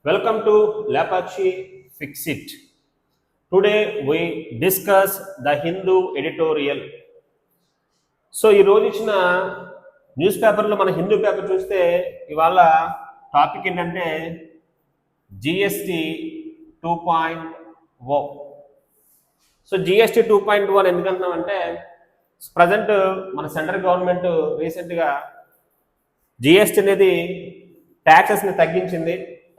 Welcome to Lapachi Fix It. Today we discuss the Hindu editorial. So ఈ రోజు ఇచ్చిన news పేపర్లో మన హిందూ పేపర్ చూస్తే ఇవాళ టాపిక్ ఏంటంటే జిఎస్టి 2.0. సో జిఎస్టి 2.0 అని ఎందుకంటున్నామంటే ప్రజెంట్ మన సెంట్రల్ గవర్నమెంట్ రీసెంట్గా జిఎస్టి అనేది ట్యాక్సెస్ని తగ్గించింది,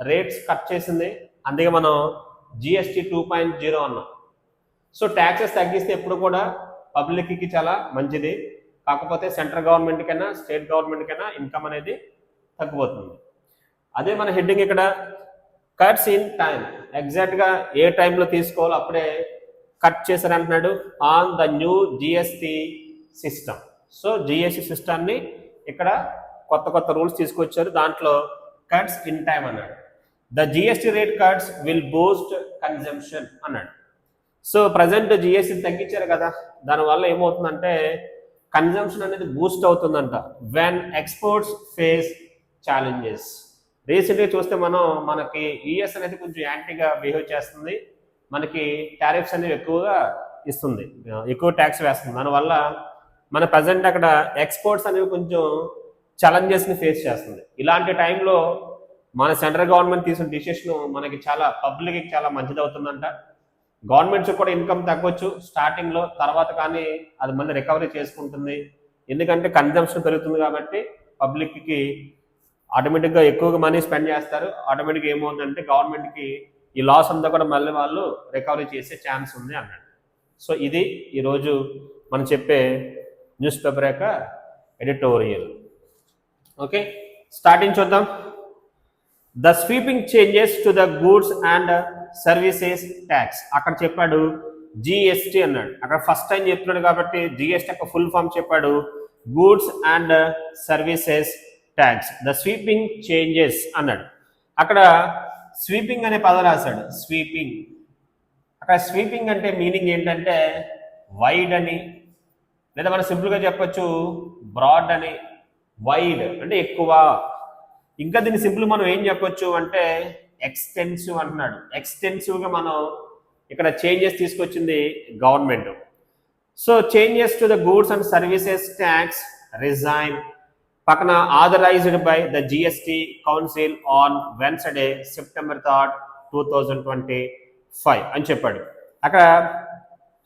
రేట్స్ కట్ చేసింది. అందుకే మనం జిఎస్టి 2.0 అన్నాం. సో ట్యాక్సెస్ తగ్గిస్తే ఎప్పుడు కూడా పబ్లిక్కి చాలా మంచిది. కాకపోతే సెంట్రల్ గవర్నమెంట్ కైనా స్టేట్ గవర్నమెంట్ కైనా ఇన్కమ్ అనేది తగ్గిపోతుంది. అదే మన హెడ్డింగ్ ఇక్కడ కట్స్ ఇన్ టైం, ఎగ్జాక్ట్గా ఏ టైంలో తీసుకోవాలో అప్పుడే కట్ చేశారంటున్నాడు on the new GST system. So GST సిస్టమ్ని ఇక్కడ కొత్త రూల్స్ తీసుకొచ్చారు. దాంట్లో కట్స్ ఇన్ టైం అన్నాడు. The GST rate cuts will boost consumption అన్నాడు. సో ప్రజెంట్ జిఎస్టి తగ్గించారు కదా, దానివల్ల ఏమవుతుందంటే కన్జంప్షన్ అనేది బూస్ట్ అవుతుందంట. When exports face challenges. రీసెంట్గా చూస్తే మనకి యుఎస్ అనేది కొంచెం యాంటీగా బిహేవ్ చేస్తుంది, మనకి టారిఫ్స్ అనేవి ఎక్కువగా ఇస్తుంది, ఎక్కువ ట్యాక్స్ వేస్తుంది. దానివల్ల మన ప్రజెంట్ అక్కడ ఎక్స్పోర్ట్స్ అనేవి కొంచెం ఛాలెంజెస్ని ఫేస్ చేస్తుంది. ఇలాంటి టైంలో మన సెంట్రల్ గవర్నమెంట్ తీసుకున్న డిసిషన్ మనకి చాలా పబ్లిక్కి చాలా మంచిది అవుతుందంట. గవర్నమెంట్స్ కూడా ఇన్కమ్ తగ్గొచ్చు స్టార్టింగ్లో, తర్వాత కానీ అది మళ్ళీ రికవరీ చేసుకుంటుంది. ఎందుకంటే కన్జంప్షన్ పెరుగుతుంది కాబట్టి పబ్లిక్కి ఆటోమేటిక్గా ఎక్కువగా మనీ స్పెండ్ చేస్తారు. ఆటోమేటిక్గా ఏమవుతుందంటే గవర్నమెంట్కి ఈ లాస్ అంతా కూడా మళ్ళీ వాళ్ళు రికవరీ చేసే ఛాన్స్ ఉంది అన్నాడు. సో ఇది ఈరోజు మనం చెప్పే న్యూస్ పేపర్ యొక్క ఎడిటోరియల్. ఓకే, స్టార్టింగ్ చూద్దాం. The sweeping changes to the goods and services tax. అక్కడ చెప్పాడు జిఎస్టి అన్నాడు. అక్కడ ఫస్ట్ టైం చెప్తున్నాడు కాబట్టి జిఎస్టి యొక్క ఫుల్ ఫామ్ చెప్పాడు, goods and services tax. The sweeping changes అన్నాడు. అక్కడ స్వీపింగ్ అనే పదం రాశాడు. స్వీపింగ్, అక్కడ స్వీపింగ్ అంటే మీనింగ్ ఏంటంటే వైడ్ అని, లేదా మనం సింపుల్గా చెప్పొచ్చు బ్రాడ్ అని. వైడ్ అంటే ఎక్కువ. ఇంకా దీన్ని సింపుల్ మనం ఏం చెప్పొచ్చు అంటే ఎక్స్టెన్సివ్ అంటున్నాడు. ఎక్స్టెన్సివ్గా మనం ఇక్కడ చేంజెస్ తీసుకొచ్చింది government. So changes to the goods and services tax regime పక్కన authorised by the GST council on Wednesday September 3rd, 2025 అని చెప్పాడు అక్కడ.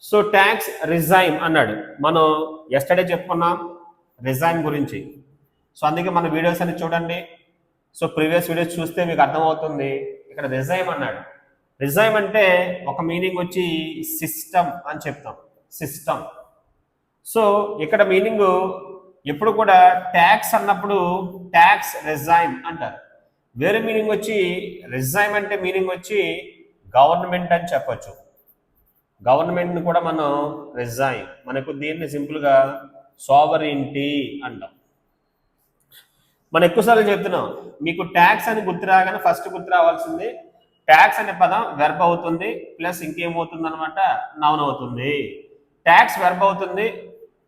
సో ట్యాక్స్ రిజైన్ అన్నాడు. మనం ఎస్టర్డే చెప్పుకున్నాం రిజైన్ గురించి. సో అందుకే మన వీడియోస్ అన్ని చూడండి. సో ప్రీవియస్ వీడియోస్ చూస్తే మీకు అర్థమవుతుంది. ఇక్కడ రిజైమ్ అన్నాడు. రిజైమ్ అంటే ఒక మీనింగ్ వచ్చి సిస్టమ్ అని చెప్తాం, సిస్టమ్. సో ఇక్కడ మీనింగ్ ఎప్పుడు కూడా ట్యాక్స్ అన్నప్పుడు ట్యాక్స్ రిజైమ్ అంటారు. వేరే మీనింగ్ వచ్చి రిజైమ్ అంటే మీనింగ్ వచ్చి గవర్నమెంట్ అని చెప్పచ్చు. గవర్నమెంట్ని కూడా మనం రిజైమ్, మనకు దీన్ని సింపుల్గా సావరెంటీ అంటాం. మనం ఎక్కువసార్లు చెప్తున్నాం, మీకు ట్యాక్స్ అని గుర్తు రాగానే ఫస్ట్ గుర్తు రావాల్సింది ట్యాక్స్ అనే పదం వెర్బ్ అవుతుంది, ప్లస్ ఇంకేమవుతుంది అనమాట, నౌన్ అవుతుంది. ట్యాక్స్ వెర్బ్ అవుతుంది,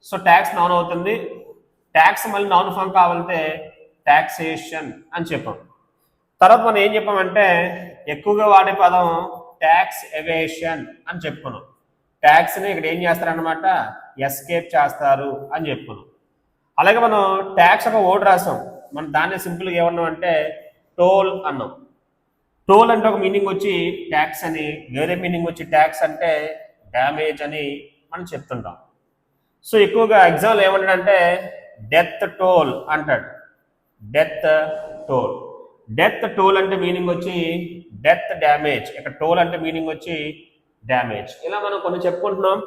సో ట్యాక్స్ నౌన్ అవుతుంది. ట్యాక్స్ మళ్ళీ నౌన్ ఫామ్ కావాలంటే ట్యాక్సేషన్ అని చెప్పాం. తర్వాత మనం ఏం చెప్పామంటే ఎక్కువగా వాడే పదం ట్యాక్స్ ఎవేషన్ అని చెప్పుకున్నాం. ట్యాక్స్ని ఇక్కడ ఏం చేస్తారనమాట, ఎస్కేప్ చేస్తారు అని చెప్పుకున్నాం. అలాగే మనం ట్యాక్స్ ఒక వర్డ్ రాసాం, మనం దాన్ని సింపుల్గా ఏమన్నాం అంటే టోల్ అన్నాం. టోల్ అంటే ఒక మీనింగ్ వచ్చి ట్యాక్స్ అని, వేరే మీనింగ్ వచ్చి ట్యాక్స్ అంటే డ్యామేజ్ అని మనం చెప్తుంటాం. సో ఎక్కువగా ఎగ్జాంపుల్ ఏమంటాడంటే డెత్ టోల్ అంటాడు. డెత్ టోల్, డెత్ టోల్ అంటే మీనింగ్ వచ్చి డెత్ డ్యామేజ్. ఇక్కడ టోల్ అంటే మీనింగ్ వచ్చి డ్యామేజ్. ఇలా మనం కొన్ని చెప్పుకుంటున్నాం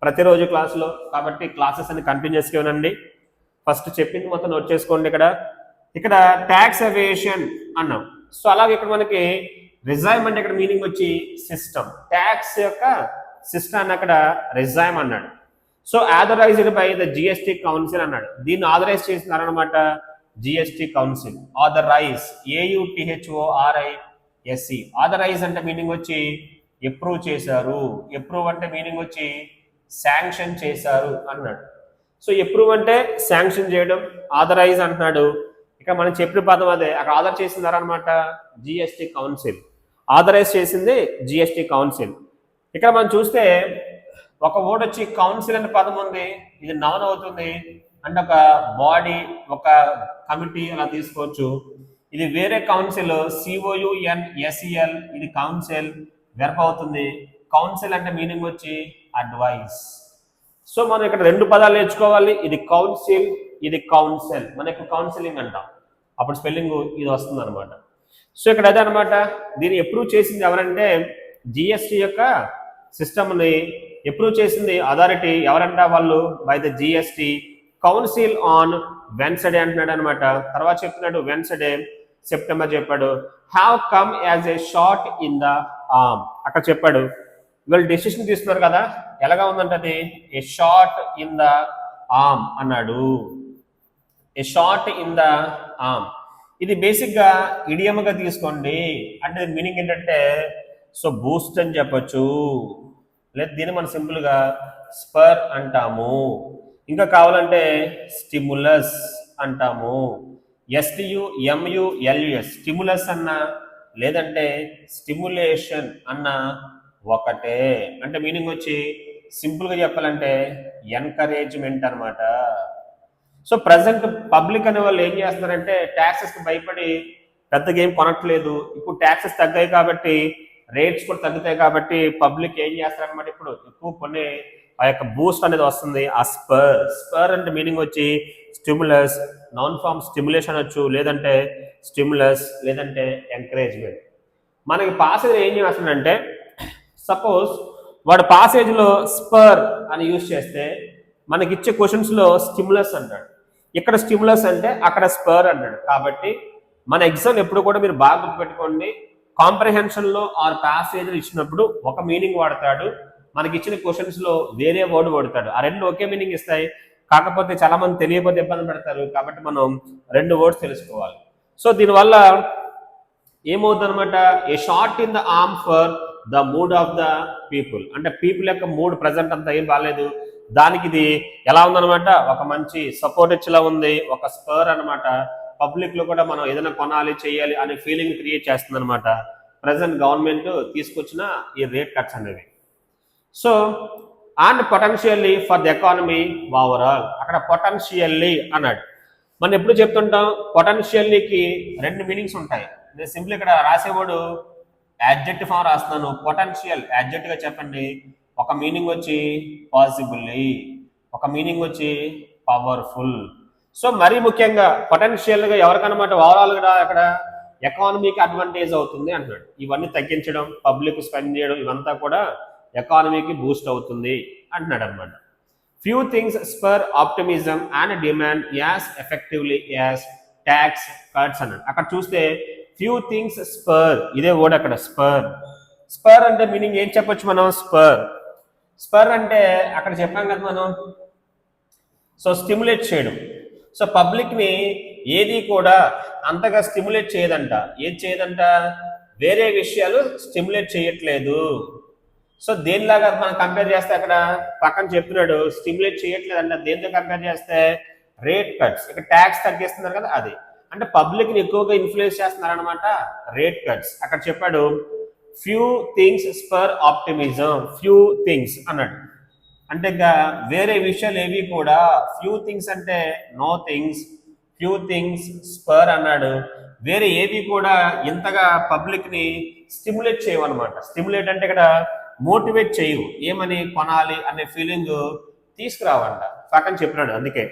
ప్రతిరోజు క్లాసులో. కాబట్టి క్లాసెస్ అన్ని కంటిన్యూస్గా వినండి. ఫస్ట్ చెప్పింది మొత్తం నోట్ చేసుకోండి. ఇక్కడ ట్యాక్స్ ఎవేషన్ అన్నాం. సో అలాగే ఇక్కడ మనకి రిజైమ్ అంటే ఇక్కడ మీనింగ్ వచ్చి సిస్టమ్. ట్యాక్స్ యొక్క సిస్టమ్ అని అక్కడ రిజైమ్ అన్నాడు. So authorised by the GST council అన్నాడు. దీన్ని ఆథరైజ్ చేసినారనమాట GST council. Authorise, AUTHORISE. Authorise అంటే మీనింగ్ వచ్చి అప్రూవ్ చేశారు. అప్రూవ్ అంటే మీనింగ్ వచ్చి శాంక్షన్ చేశారు అన్నాడు. సో అప్రూవ్ అంటే శాంక్షన్ చేయడం, ఆథరైజ్ అంటున్నాడు ఇక మనం చెప్పిన పదం అదే, అక్కడ ఆర్డర్ చేసింది అనమాట జిఎస్టి కౌన్సిల్, ఆథరైజ్ చేసింది జిఎస్టి కౌన్సిల్. ఇక్కడ మనం చూస్తే ఒక వర్డ్ వచ్చి కౌన్సిల్ అనే పదం ఉంది, ఇది నౌన్ అవుతుంది, అంటే ఒక బాడీ, ఒక కమిటీ అలా తీసుకోవచ్చు. ఇది వేరే కౌన్సిల్, COUNSEL, ఇది కౌన్సిల్ వెర్బ్ అవుతుంది. కౌన్సిల్ అంటే మీనింగ్ వచ్చి అడ్వైస్. సో మనం ఇక్కడ రెండు పదాలు నేర్చుకోవాలి, ఇది కౌన్సిల్, ఇది కౌన్సిల్. మనకు కౌన్సిలింగ్ అంటాం, అప్పుడు స్పెల్లింగ్ ఇది వస్తుంది అనమాట. సో ఇక్కడ అదే అనమాట, దీన్ని అప్రూవ్ చేసింది ఎవరంటే జిఎస్టి యొక్క సిస్టమ్ని అప్రూవ్ చేసింది అథారిటీ ఎవరంట, వాళ్ళు by the GST council on Wednesday అంటున్నాడు అనమాట. తర్వాత చెప్తున్నాడు వెన్స్డే సెప్టెంబర్ చెప్పాడు. Have come as a shot in the arm, అక్కడ చెప్పాడు వీళ్ళు డెసిషన్ తీసుకున్నారు కదా, ఎలాగా ఉందంటే అది ఏ షార్ట్ ఇన్ ద ఆర్మ్ అన్నాడు. ఏ షార్ట్ ఇన్ ద ఆర్మ్, ఇది బేసిక్గా ఇడియమ్గా తీసుకోండి. అంటే మీనింగ్ ఏంటంటే సో బూస్ట్ అని చెప్పచ్చు, లేదా దీన్ని మనం సింపుల్గా స్పర్ అంటాము. ఇంకా కావాలంటే స్టిములస్ అంటాము, STUMULUS స్టిములస్ అన్న, లేదంటే స్టిములేషన్ అన్న ఒకటే. అంటే మీనింగ్ వచ్చి సింపుల్గా చెప్పాలంటే ఎన్కరేజ్మెంట్ అనమాట. సో ప్రజెంట్ పబ్లిక్ అనే వాళ్ళు ఏం చేస్తున్నారంటే ట్యాక్సెస్కి భయపడి పెద్దగా ఏం కొనట్లేదు. ఇప్పుడు ట్యాక్సెస్ తగ్గాయి కాబట్టి రేట్స్ కూడా తగ్గుతాయి కాబట్టి పబ్లిక్ ఏం చేస్తారనమాట, ఇప్పుడు ఎక్కువ కొన్ని ఆ యొక్క బూస్ట్ అనేది వస్తుంది. ఆ స్పర్ అంటే మీనింగ్ వచ్చి స్టిములస్, నాన్ ఫామ్ స్టిములేషన్ వచ్చు, లేదంటే స్టిములస్, లేదంటే ఎంకరేజ్మెంట్. మనకి పాసేజ్ ఏం చేస్తున్నాడంటే సపోజ్ వాడు పాసేజ్లో స్పర్ అని యూజ్ చేస్తే మనకి ఇచ్చే క్వశ్చన్స్లో స్టిములస్ అంటాడు, ఇక్కడ స్టిములస్ అంటే అక్కడ స్పర్ అంటాడు. కాబట్టి మన ఎగ్జామ్ ఎప్పుడు కూడా మీరు బాగా గుర్తుపెట్టుకోండి, కాంప్రహెన్షన్లో ఆర్ ప్యాసేజ్ ఇచ్చినప్పుడు ఒక మీనింగ్ వాడతాడు, మనకి ఇచ్చిన క్వశ్చన్స్లో వేరే వర్డ్ వాడతాడు. ఆ రెండు ఒకే మీనింగ్ ఇస్తాయి, కాకపోతే చాలా మంది తెలియకపోతే ఇబ్బంది పెడతారు. కాబట్టి మనం రెండు వర్డ్స్ తెలుసుకోవాలి. సో దీనివల్ల ఏమవుతుంది అనమాట, a shot in the arm for the mood of the people, అంటే పీపుల్ యొక్క మూడ్ ప్రజెంట్ అంతా ఏం బాగాలేదు, దానికి ఇది ఎలా ఉందనమాట, ఒక మంచి సపోర్ట్ ఇచ్చేలా ఉంది, ఒక స్పర్ అనమాట. పబ్లిక్ లో కూడా మనం ఏదైనా కొనాలి చేయాలి అనే ఫీలింగ్ క్రియేట్ చేస్తుంది అనమాట ప్రజెంట్ గవర్నమెంట్ తీసుకొచ్చిన ఈ రేట్ కట్స్ అనేవి. So and potentially for the economy overall, అక్కడ పొటెన్షియల్లీ అన్నాడు. మనం ఎప్పుడు చెప్తుంటాం పొటెన్షియల్లీకి రెండు మీనింగ్స్ ఉంటాయి. నేను సింపుల్ ఇక్కడ రాసేవాడు యాడ్జెక్టివ్ ఫామ్ రాస్తున్నాను, పొటెన్షియల్ యాడ్జెక్టివ్ గా చెప్పండి. ఒక మీనింగ్ వచ్చి పాసిబుల్లీ, ఒక మీనింగ్ వచ్చి పవర్ఫుల్. సో మరీ ముఖ్యంగా పొటెన్షియల్గా ఎవరికనమాట ఓవరాల్గా అక్కడ ఎకానమీకి అడ్వాంటేజ్ అవుతుంది అంటున్నాడు. ఇవన్నీ తగ్గించడం, పబ్లిక్ స్పెండ్ చేయడం, ఇవంతా కూడా ఎకానమీకి బూస్ట్ అవుతుంది అంటున్నాడు అనమాట. Few things spur optimism and demand as effectively as tax cuts అన్నాడు. అక్కడ చూస్తే ఫ్యూ థింగ్స్ స్పర్, ఇదే వర్డ్ అక్కడ స్పర్ అంటే మీనింగ్ ఏం చెప్పొచ్చు మనం, స్పర్ అంటే అక్కడ చెప్పాం కదా మనం, సో స్టిమ్యులేట్ చేయడం. సో పబ్లిక్ని ఏది కూడా అంతగా స్టిమ్యులేట్ చేయదంట, ఏది చేయదంట, వేరే విషయాలు స్టిమ్యులేట్ చేయట్లేదు. సో దేనిలాగా మనం కంపేర్ చేస్తే అక్కడ పక్కన చెప్తున్నాడు స్టిమ్యులేట్ చేయట్లేదంట, దేంతో కంపేర్ చేస్తే రేట్ కట్స్, ఇక్కడ ట్యాక్స్ తగ్గిస్తున్నారు కదా అది, అంటే పబ్లిక్ని ఎక్కువగా ఇన్ఫ్లుయెన్స్ చేస్తున్నారు అనమాట రేట్ కట్స్. అక్కడ చెప్పాడు few things spur optimism, few things అన్నాడు, అంటే ఇంకా వేరే విషయాలు ఏవి కూడా, ఫ్యూ థింగ్స్ అంటే no things, few things spur అన్నాడు. వేరే ఏవి కూడా ఇంతగా పబ్లిక్ని స్టిమ్యులేట్ చేయవన్నమాట. స్టిమ్యులేట్ అంటే ఇక్కడ మోటివేట్ చేయవు, ఏమని కొనాలి అనే ఫీలింగ్ తీసుకురావంట, పక్కన చెప్పినాడు. అందుకే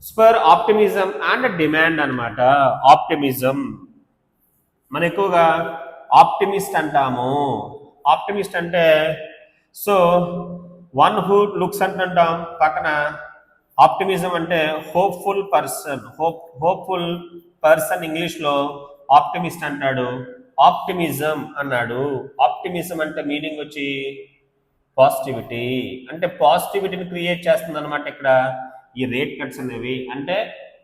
స్పర్ ఆప్టిమిజం అండ్ డిమాండ్ అనమాట. ఆప్టిమిజం మన ఎక్కువగా ఆప్టిమిస్ట్ అంటాము. ఆప్టిమిస్ట్ అంటే సో వన్ హూ లుక్స్ అంటుంటాం, పక్కన ఆప్టిమిజం అంటే హోప్ఫుల్ పర్సన్, హోప్ఫుల్ పర్సన్ ఇంగ్లీష్లో ఆప్టిమిస్ట్ అంటాడు, ఆప్టిమిజం అన్నాడు. ఆప్టిమిజం అంటే మీనింగ్ వచ్చి పాజిటివిటీ, అంటే పాజిటివిటీని క్రియేట్ చేస్తుంది అనమాట ఇక్కడ ఈ రేట్ కట్స్ అనేవి. అంటే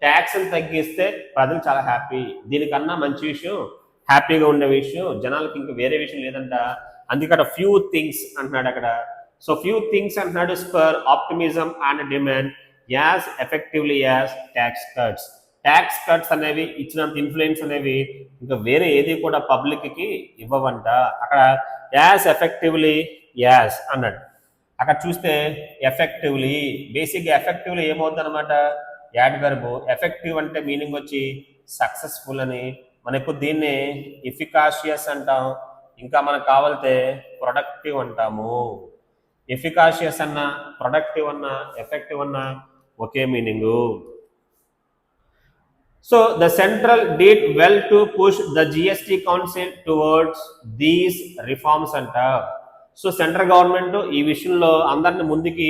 ట్యాక్స్ని తగ్గిస్తే ప్రజలు చాలా హ్యాపీ, దీనికన్నా మంచి విషయం, హ్యాపీగా ఉండే విషయం జనాలకి ఇంకా వేరే విషయం లేదంట. అందుకట ఫ్యూ థింగ్స్ అంటున్నాడు అక్కడ. సో ఫ్యూ థింగ్స్ అంటున్నాడు spur optimism and demand as effectively as tax cuts. Tax cuts అనేవి ఇచ్చినంత ఇన్ఫ్లుయెన్స్ అనేవి ఇంకా వేరే ఏది కూడా పబ్లిక్కి ఇవ్వవంట. అక్కడ యాజ్ ఎఫెక్టివ్లీ యాజ్ అన్నాడు. అక్కడ చూస్తే ఎఫెక్టివ్లీ, బేసిక్గా ఎఫెక్టివ్లీ ఏమవుతుంది అనమాట, యాడ్ వెర్బ్. ఎఫెక్టివ్ అంటే మీనింగ్ వచ్చి సక్సెస్ఫుల్ అని, మనకు దీన్ని ఎఫికాషియస్ అంటాం, ఇంకా మనకు కావాలితే ప్రొడక్టివ్ అంటాము. ఎఫికాషియస్ అన్న, ప్రొడక్టివ్ అన్న, ఎఫెక్టివ్ అన్న ఒకే meaning. So the central did well to push the GST council towards these reforms అంట. సో సెంట్రల్ గవర్నమెంట్ ఈ విషయంలో అందరిని ముందుకి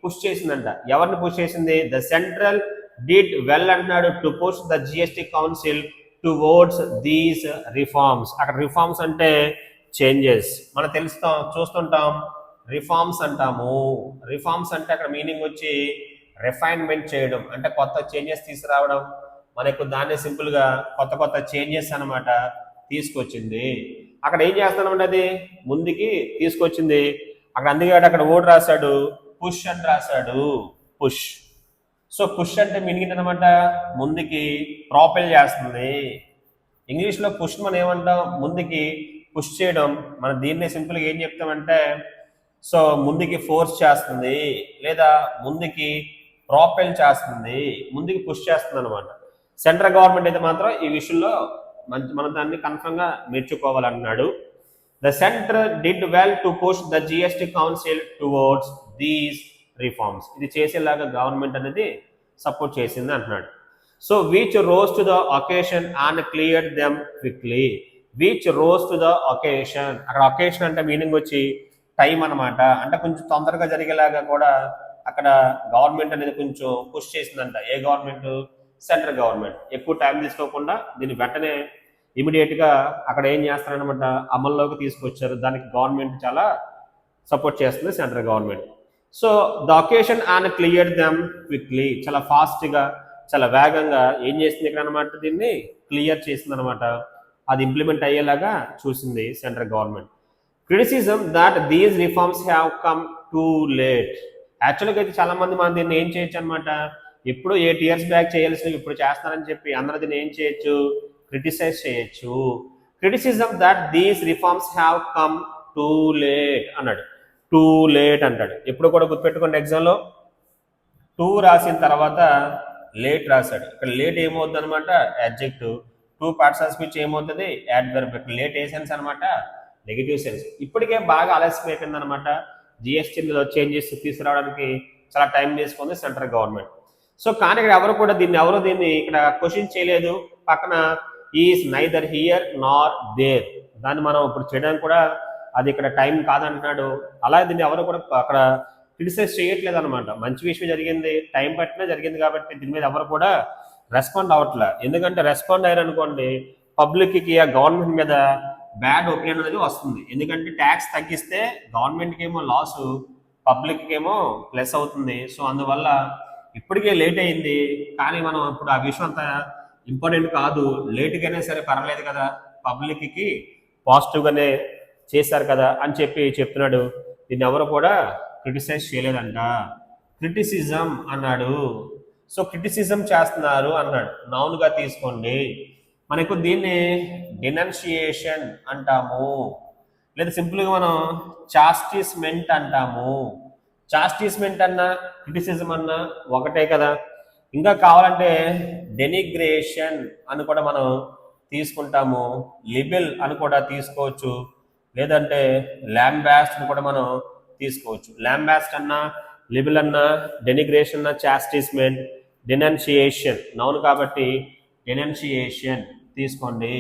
పుష్ చేసిందంట. ఎవరిని పుష్ చేసింది? ద సెంట్రల్ డిడ్ వెల్ అంటున్నాడు to push the GST council towards these reforms. అక్కడ రిఫార్మ్స్ అంటే చేంజెస్, మనం చూస్తుంటాం రిఫార్మ్స్ అంటాము. రిఫార్మ్స్ అంటే అక్కడ మీనింగ్ వచ్చి రిఫైన్మెంట్ చేయడం, అంటే కొత్త చేంజెస్ తీసుకురావడం. మనకు దాన్ని సింపుల్గా కొత్త కొత్త చేంజెస్ అనమాట తీసుకొచ్చింది. అక్కడ ఏం చేస్తానంటే అది ముందుకి తీసుకొచ్చింది. అక్కడ అందుకే అక్కడ ఓడ్ రాశాడు, పుష్ అని రాశాడు, పుష్. సో పుష్ అంటే మీనింగ్ అనమాట ముందుకి ప్రాపెల్ చేస్తుంది. ఇంగ్లీష్లో పుష్ మనం ఏమంటాం, ముందుకి పుష్ చేయడం. మనం దీన్ని సింపుల్గా ఏం చెప్తామంటే సో ముందుకి ఫోర్స్ చేస్తుంది, లేదా ముందుకి ప్రాపెల్ చేస్తుంది, ముందుకి పుష్ చేస్తుంది అనమాట. సెంట్రల్ గవర్నమెంట్ అయితే మాత్రం ఈ విషయంలో మనం దాన్ని కన్ఫర్మ్ గా మెచ్చుకోవాలన్నాడు. The centre did well to push the GST council towards these reforms. ఇది చేసేలాగా గవర్నమెంట్ అనేది సపోర్ట్ చేసింది అంటున్నాడు. So which rose to the occasion and clear them quickly. Which rose to the occasion, అక్కడ ఒకేషన్ అంటే meaning వచ్చి time అనమాట. అంటే కొంచెం తొందరగా జరిగేలాగా కూడా అక్కడ గవర్నమెంట్ అనేది కొంచెం పుష్ చేసిందంట. ఏ గవర్నమెంట్? Central government. ఎక్కువ టైం తీసుకోకుండా దీన్ని వెంటనే ఇమీడియట్గా అక్కడ ఏం చేస్తారనమాట, అమల్లోకి తీసుకొచ్చారు. దానికి గవర్నమెంట్ చాలా సపోర్ట్ చేస్తుంది, central government. So the occasion and clear them quickly, చాలా ఫాస్ట్గా చాలా వేగంగా ఏం చేసింది ఇక్కడ అనమాట, దీన్ని క్లియర్ చేసింది అనమాట. అది ఇంప్లిమెంట్ అయ్యేలాగా చూసింది central government. Criticism that these reforms have come too late. యాక్చువల్గా అయితే చాలా మంది మనం దీన్ని ఏం చేయొచ్చు అనమాట, ఇప్పుడు 8 years బ్యాక్ చేయాల్సినవి ఇప్పుడు చేస్తారని చెప్పి అందరూ దీన్ని ఏం చేయొచ్చు, క్రిటిసైజ్ చేయొచ్చు. Criticism that these reforms have come too late అన్నాడు. టూ లేట్ అంటాడు. ఎప్పుడు కూడా గుర్తుపెట్టుకోండి, ఎగ్జామ్లో టూ రాసిన తర్వాత లేట్ రాశాడు. ఇక్కడ లేట్ ఏమవుతుంది అనమాట, adjective. Two parts of speech ఏమవుతుంది, యాడ్వర్బ్. ఇక్కడ లేట్ ఏ సెన్స్ అనమాట, నెగిటివ్ సెన్స్. ఇప్పటికే బాగా ఆలస్యం అయిపోయింది అనమాట. జిఎస్టీలో చేంజెస్ తీసుకురావడానికి చాలా టైం తీసుకుంది సెంట్రల్ గవర్నమెంట్. సో కానీ ఇక్కడ ఎవరు దీన్ని ఇక్కడ క్వశ్చన్ చేయలేదు. పక్కన is neither here Nar there, దాన్ని మనం ఇప్పుడు చేయడానికి కూడా అది ఇక్కడ టైం కాదంటున్నాడు. అలాగే దీన్ని ఎవరు కూడా అక్కడ క్రిటిసైజ్ చేయట్లేదు అనమాట. మంచి విషయం జరిగింది, టైం పట్టినా జరిగింది కాబట్టి దీని మీద ఎవరు కూడా రెస్పాండ్ అవ్వట్లే. ఎందుకంటే రెస్పాండ్ అయ్యారనుకోండి పబ్లిక్కి ఆ గవర్నమెంట్ మీద బ్యాడ్ ఒపీనియన్ అనేది వస్తుంది. ఎందుకంటే ట్యాక్స్ తగ్గిస్తే గవర్నమెంట్కి ఏమో లాస్, పబ్లిక్కి ఏమో ప్లస్ అవుతుంది. సో అందువల్ల ఇప్పటికే లేట్ అయింది, కానీ మనం ఇప్పుడు ఆ విషయం అంత ఇంపార్టెంట్ కాదు, లేట్గానే సరే పర్వాలేదు కదా, పబ్లిక్కి పాజిటివ్గానే చేశారు కదా అని చెప్తున్నాడు. దీన్ని ఎవరు కూడా క్రిటిసైజ్ చేయలేదంట. క్రిటిసిజం అన్నాడు. సో క్రిటిసిజం చేస్తున్నారు అన్నాడు, నౌన్గా తీసుకోండి. మనకు దీన్ని డినన్షియేషన్ అంటాము, లేదా సింపుల్గా మనం చాస్టిస్మెంట్ అంటాము. చాస్టిస్మెంట్ అన్నా క్రిటిసిజం అన్నా ఒకటే కదా. ఇంకా కావాలంటే డెనిగ్రేషన్ అని కూడా మనం తీసుకుంటాము, లిబెల్ అని కూడా తీసుకోవచ్చు, లేదంటే ల్యాంబాస్ట్ అని కూడా మనం తీసుకోవచ్చు. ల్యాంబాస్ట్ అన్నా, లిబెల్ అన్నా, డెనిగ్రేషన్ అన్నా చాస్టిస్మెంట్. డినన్షియేషన్ నౌన్ కాబట్టి డినన్షియేషన్ తీసుకోండి.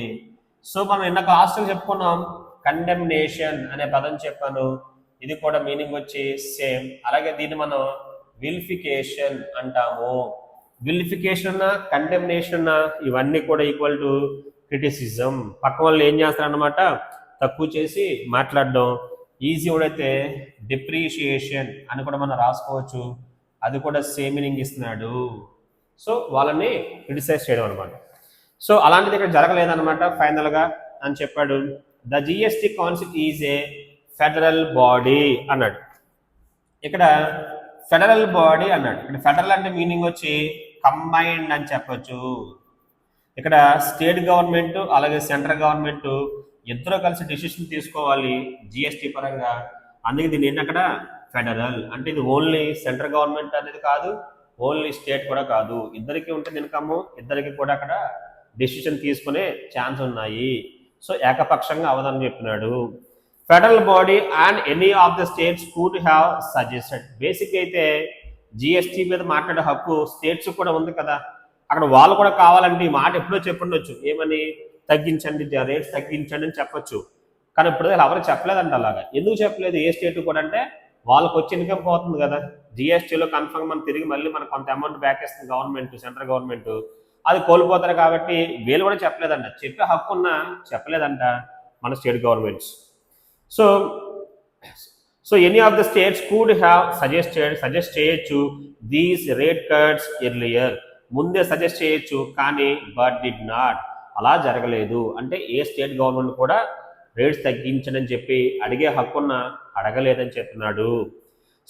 సో మనం ఇందాక హాస్టల్ చెప్పుకున్నాం, కండెమ్నేషన్ అనే పదం చెప్పాను, ఇది కూడా మీనింగ్ వచ్చి సేమ్. అలాగే దీన్ని మనం విల్ఫికేషన్ అంటాము. విల్ఫికేషన్ అన్నా, కండెమ్నేషన్ అన్నా ఇవన్నీ కూడా ఈక్వల్ టు క్రిటిసిజం. పక్క వాళ్ళు ఏం చేస్తారన్నమాట, తక్కువ చేసి మాట్లాడడం. ఈజీ అయితే డిప్రిషియేషన్ అని కూడా మనం రాసుకోవచ్చు, అది కూడా సేమ్ మీనింగ్ ఇస్తున్నాడు. సో వాళ్ళని క్రిటిసైజ్ చేయడం అనమాట. సో అలాంటిది ఇక్కడ జరగలేదన్నమాట ఫైనల్గా అని చెప్పాడు. The GST council is a federal body అన్నాడు. ఇక్కడ ఫెడరల్ బాడీ అన్నాడు. ఇక్కడ ఫెడరల్ అంటే మీనింగ్ వచ్చి కంబైన్డ్ అని చెప్పొచ్చు. ఇక్కడ స్టేట్ గవర్నమెంట్ అలాగే సెంట్రల్ గవర్నమెంట్ ఇద్దరు కలిసి డిసిషన్ తీసుకోవాలి జిఎస్టీ పరంగా. అందుకే దీన్ని ఏంటి అక్కడ ఫెడరల్ అంటే ఇది ఓన్లీ సెంట్రల్ గవర్నమెంట్ అనేది కాదు, ఓన్లీ స్టేట్ కూడా కాదు, ఇద్దరికి ఉంటుంది ఇన్కమ్, ఇద్దరికి కూడా అక్కడ డిసిషన్ తీసుకునే ఛాన్స్ ఉన్నాయి. సో ఏకపక్షంగా అవదని చెప్పినాడు. Federal body and any of the states could have suggested. Basic అయితే జిఎస్టీ మీద మాట్లాడే హక్కు స్టేట్స్ కూడా ఉంది కదా, అక్కడ వాళ్ళు కూడా కావాలంటే ఈ మాట ఎప్పుడో చెప్పుండొచ్చు, ఏమని తగ్గించండి రేట్స్ తగ్గించండి అని చెప్పొచ్చు. కానీ ఇప్పుడు ఎవరు చెప్పలేదంట అలాగా. ఎందుకు చెప్పలేదు ఏ స్టేట్ కూడా అంటే వాళ్ళకి వచ్చి ఇన్కమ్ పోతుంది కదా, జిఎస్టీలో కన్ఫర్మ్ మనం తిరిగి మళ్ళీ మనకు కొంత అమౌంట్ బ్యాక్ ఇస్తుంది గవర్నమెంట్, సెంట్రల్ గవర్నమెంట్, అది కోల్పోతారు కాబట్టి వీళ్ళు కూడా చెప్పలేదంట. చెప్పే హక్కు ఉన్నా చెప్పలేదంట మన state governments. So any of the states could have suggest చేయొచ్చు దీస్ రేట్ కట్స్ ఎర్లియర్, ముందే సజెస్ట్ చేయొచ్చు కానీ బట్ డిడ్ నాట్, అలా జరగలేదు. అంటే ఏ స్టేట్ గవర్నమెంట్ కూడా రేట్స్ తగ్గించని చెప్పి అడిగే హక్కున్న అడగలేదని చెప్తున్నాడు.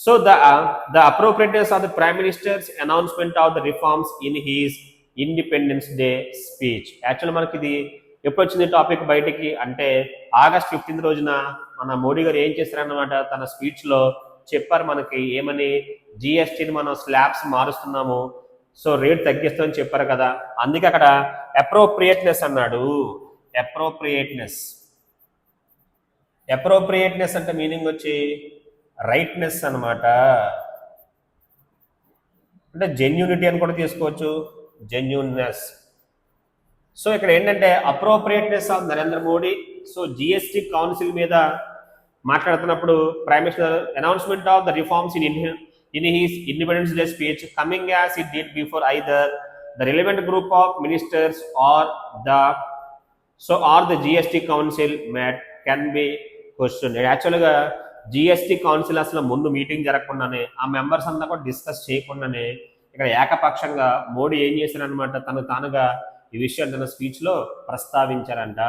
So the appropriateness of the prime minister's announcement of the reforms in his Independence Day speech. Actual మనకి ఇది ఎప్పుడు వచ్చింది టాపిక్ బయటికి అంటే August 15 రోజున మన మోడీ గారు ఏం చేశారన్నమాట, తన స్పీచ్లో చెప్పారు మనకి ఏమని, జిఎస్టీని మనం స్లాబ్స్ మారుస్తున్నాము, సో రేట్ తగ్గిస్తామని చెప్పారు కదా. అందుకే అక్కడ అప్రోప్రియేట్నెస్ అన్నాడు. అప్రోప్రియేట్నెస్ అంటే మీనింగ్ వచ్చి రైట్నెస్ అన్నమాట, అంటే జెన్యూనిటీ అని కూడా తీసుకోవచ్చు, జెన్యూన్నెస్. సో ఇక్కడ ఏంటంటే appropriateness of Narendra Modi. So GST council మీద మాట్లాడుతున్నప్పుడు prime minister announcement of the reforms in his Independence Day speech coming as it did before either the relevant group of ministers or the GST council met can be questioned. యాక్చువల్గా GST council అసలు ముందు meeting జరగకుండానే ఆ members అంతా కూడా discuss చేయకుండానే ఇక్కడ ఏకపక్షంగా మోడీ ఏం చేశారనమాట, తానుగా ఈ విషయం తన స్పీచ్లో ప్రస్తావించారంట.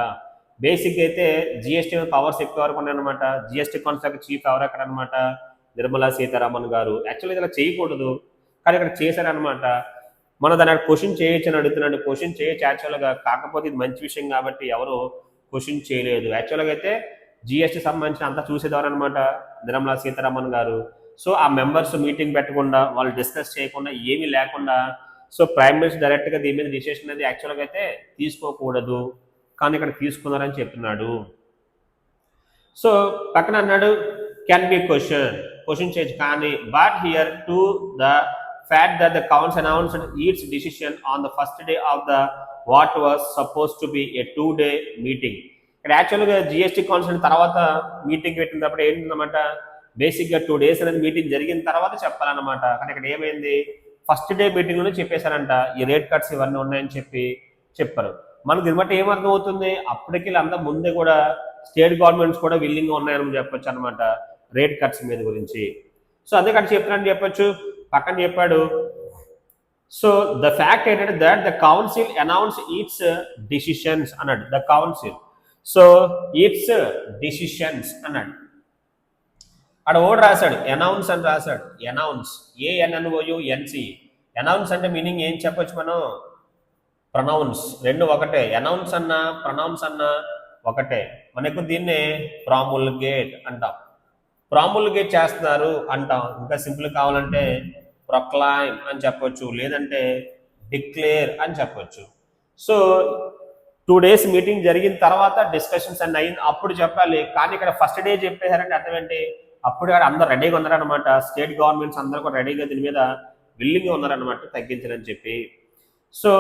బేసిక్ అయితే జిఎస్టీ మీద పవర్స్ ఎక్కువ వరకు ఉన్నాయన్నమాట. జిఎస్టీ కౌన్సిల్ చీఫ్ ఎవరు అక్కడ అనమాట, నిర్మలా సీతారామన్ గారు. యాక్చువల్లీ ఇలా చేయకూడదు కానీ ఇక్కడ చేశారనమాట. మనం దాన్ని క్వశ్చన్ చేయొచ్చు అని అడుగుతున్నాడు, క్వశ్చన్ చేయొచ్చు యాక్చువల్గా, కాకపోతే ఇది మంచి విషయం కాబట్టి ఎవరు క్వశ్చన్ చేయలేదు. యాక్చువల్గా అయితే జిఎస్టీ సంబంధించిన అంతా చూసేవారు అనమాట నిర్మలా సీతారామన్ గారు. సో ఆ మెంబర్స్ మీటింగ్ పెట్టకుండా వాళ్ళు డిస్కస్ చేయకుండా ఏమీ లేకుండా సో ప్రైమ్ మినిస్టర్ డైరెక్ట్గా దీని మీద డిసిషన్ అనేది యాక్చువల్గా అయితే తీసుకోకూడదు కానీ ఇక్కడ తీసుకున్నారని చెప్తున్నాడు. సో పక్కన అన్నాడు కెన్ బి క్వశ్చన్ చేయొచ్చు కానీ but here to the fact that the council announced it's decision on the first day of the what was suppose to be A 2-day meeting. ఇక్కడ యాక్చువల్గా జిఎస్టీ కౌన్సిల్ తర్వాత meeting పెట్టినప్పుడు ఏంటన్నమాట, బేసిక్గా 2 days అనేది meeting జరిగిన తర్వాత చెప్పాలన్నమాట. కానీ ఇక్కడ ఏమైంది, ఫస్ట్ డే మీటింగ్లోనే చెప్పేశారంట ఈ రేట్ కట్స్ ఇవన్నీ ఉన్నాయని చెప్పారు. మనకు దీన్ని బట్టి ఏమర్థం అవుతుంది, అప్పటికి అంతా ముందే కూడా స్టేట్ గవర్నమెంట్స్ కూడా విల్లింగ్గా ఉన్నాయని చెప్పొచ్చు అనమాట రేట్ కట్స్ మీద గురించి. సో అదే ఇక్కడ చెప్తానని చెప్పొచ్చు. పక్కన చెప్పాడు సో ద ఫ్యాక్ట్ ఏంటంటే that the council announce its decisions అన్నాడు. The council so its decisions అన్నాడు. అక్కడ ఓడి రాశాడు అనౌన్స్ అని రాశాడు. Announce ANNOUNCE. అనౌన్స్ అంటే మీనింగ్ ఏం చెప్పొచ్చు మనం, ప్రొనౌన్స్, రెండు ఒకటే. అనౌన్స్ అన్నా ప్రొనౌన్స్ అన్నా ఒకటే. మనకు దీన్ని ప్రాముల్గేట్ అంటాం, ప్రాముల్గేట్ చేస్తున్నారు అంటాం. ఇంకా సింపుల్ కావాలంటే ప్రొక్లైమ్ అని చెప్పొచ్చు, లేదంటే డిక్లేర్ అని చెప్పొచ్చు. సో 2 days మీటింగ్ జరిగిన తర్వాత డిస్కషన్స్ అన్ని అయింది అప్పుడు చెప్పాలి. కానీ ఇక్కడ ఫస్ట్ డే చెప్పేశారంటే అర్థం ఏంటి, అప్పుడు అందరూ రెడీగా ఉన్నారనమాట. స్టేట్ గవర్నమెంట్స్ అందరూ కూడా రెడీగా దీని మీద విల్లింగ్గా ఉన్నారనమాట తగ్గించాలని చెప్పి. So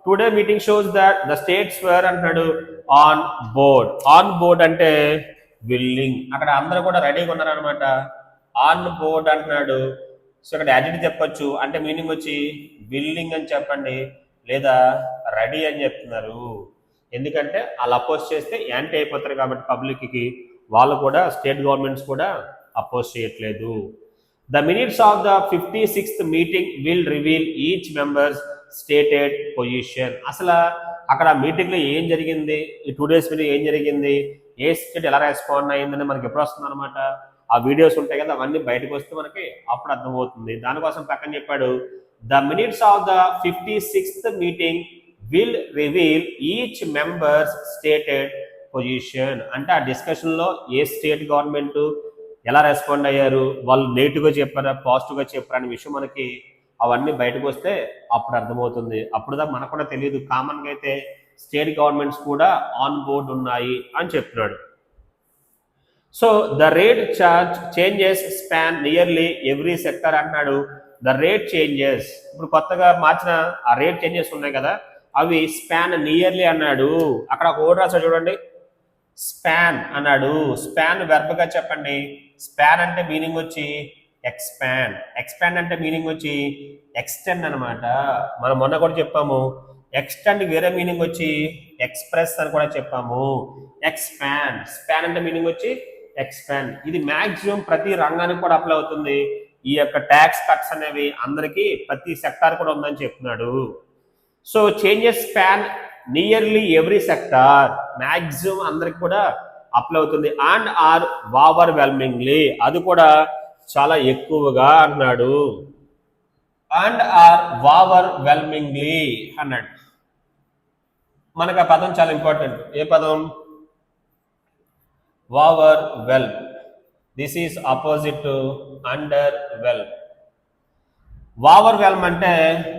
2-day meeting shows that the states wear అంటున్నాడు ఆన్ బోర్డ్ అంటే విల్లింగ్. అక్కడ అందరూ కూడా రెడీగా ఉన్నారనమాట. ఆన్ బోర్డ్ అంటున్నాడు. సో ఇక్కడ యాజిటీ చెప్పొచ్చు అంటే మీనింగ్ వచ్చి విల్లింగ్ అని చెప్పండి లేదా రెడీ అని చెప్తున్నారు. ఎందుకంటే వాళ్ళు అపోజ్ చేస్తే యాంటీ అయిపోతారు కాబట్టి పబ్లిక్కి, వాళ్ళు కూడా స్టేట్ గవర్నమెంట్స్ కూడా అపోజ్ చేయట్లేదు. The minutes of the 56th meeting will reveal each members stated position. అసలు అక్కడ మీటింగ్లో ఏం జరిగింది, ఈ 2 days మీద ఏం జరిగింది, ఏ స్టేట్ ఎలా రెస్పాండ్ అయ్యిందని మనకి ఎప్పుడు వస్తుంది అనమాట. ఆ వీడియోస్ ఉంటాయి కదా, అవన్నీ బయటకు వస్తే మనకి అప్పుడు అర్థమవుతుంది. దానికోసం పక్కన చెప్పాడు the minutes of the 56th meeting will reveal each members stated position. అంటే ఆ డిస్కషన్లో ఏ స్టేట్ గవర్నమెంట్ ఎలా రెస్పాండ్ అయ్యారు, వాళ్ళు నెగిటివ్గా చెప్పారా పాజిటివ్గా చెప్పారా అనే విషయం మనకి అవన్నీ బయటకు వస్తే అప్పుడు అర్థమవుతుంది. అప్పుడు దాకా మనకు కూడా తెలియదు. కామన్గా అయితే స్టేట్ గవర్నమెంట్స్ కూడా ఆన్ బోర్డ్ ఉన్నాయి అని చెప్తున్నాడు. So the rate changes span nearly every sector అంటున్నాడు. ద రేట్ చేంజెస్ ఇప్పుడు కొత్తగా మార్చిన ఆ రేట్ చేంజెస్ ఉన్నాయి కదా, అవి స్పాన్ నియర్లీ అన్నాడు. అక్కడ ఒక ఓడ్ రాసాడు చూడండి, స్పాన్ అన్నాడు. స్పాన్ వెర్బ్గా చెప్పండి. స్పాన్ అంటే మీనింగ్ వచ్చి ఎక్స్పాండ్, ఎక్స్పాండ్ అంటే మీనింగ్ వచ్చి ఎక్స్టెండ్ అనమాట. మనం మొన్న కూడా చెప్పాము ఎక్స్టెండ్ వేరే మీనింగ్ వచ్చి ఎక్స్ప్రెస్ అని కూడా చెప్పాము. ఎక్స్పాండ్, స్పాన్ అంటే మీనింగ్ వచ్చి ఎక్స్పాండ్. ఇది మ్యాక్సిమం ప్రతి రంగానికి కూడా అప్లై అవుతుంది. ఈ యొక్క ట్యాక్స్ కట్స్ అనేవి అందరికీ ప్రతి సెక్టార్ కూడా ఉందని చెప్తున్నాడు. So changes span nearly every sector, maximum అందరికి కూడా అప్లై అవుతుంది. అండ్ ఆర్ ఓవర్ వెల్మింగ్లీ, అది కూడా చాలా ఎక్కువగా అన్నాడు. అండ్ ఆర్ ఓవర్ వెల్మింగ్లీ అన్నాడు. మనకు ఆ పదం చాలా ఇంపార్టెంట్. ఏ పదం? Overwhelm. This is opposite to underwhelm. Overwhelm అంటే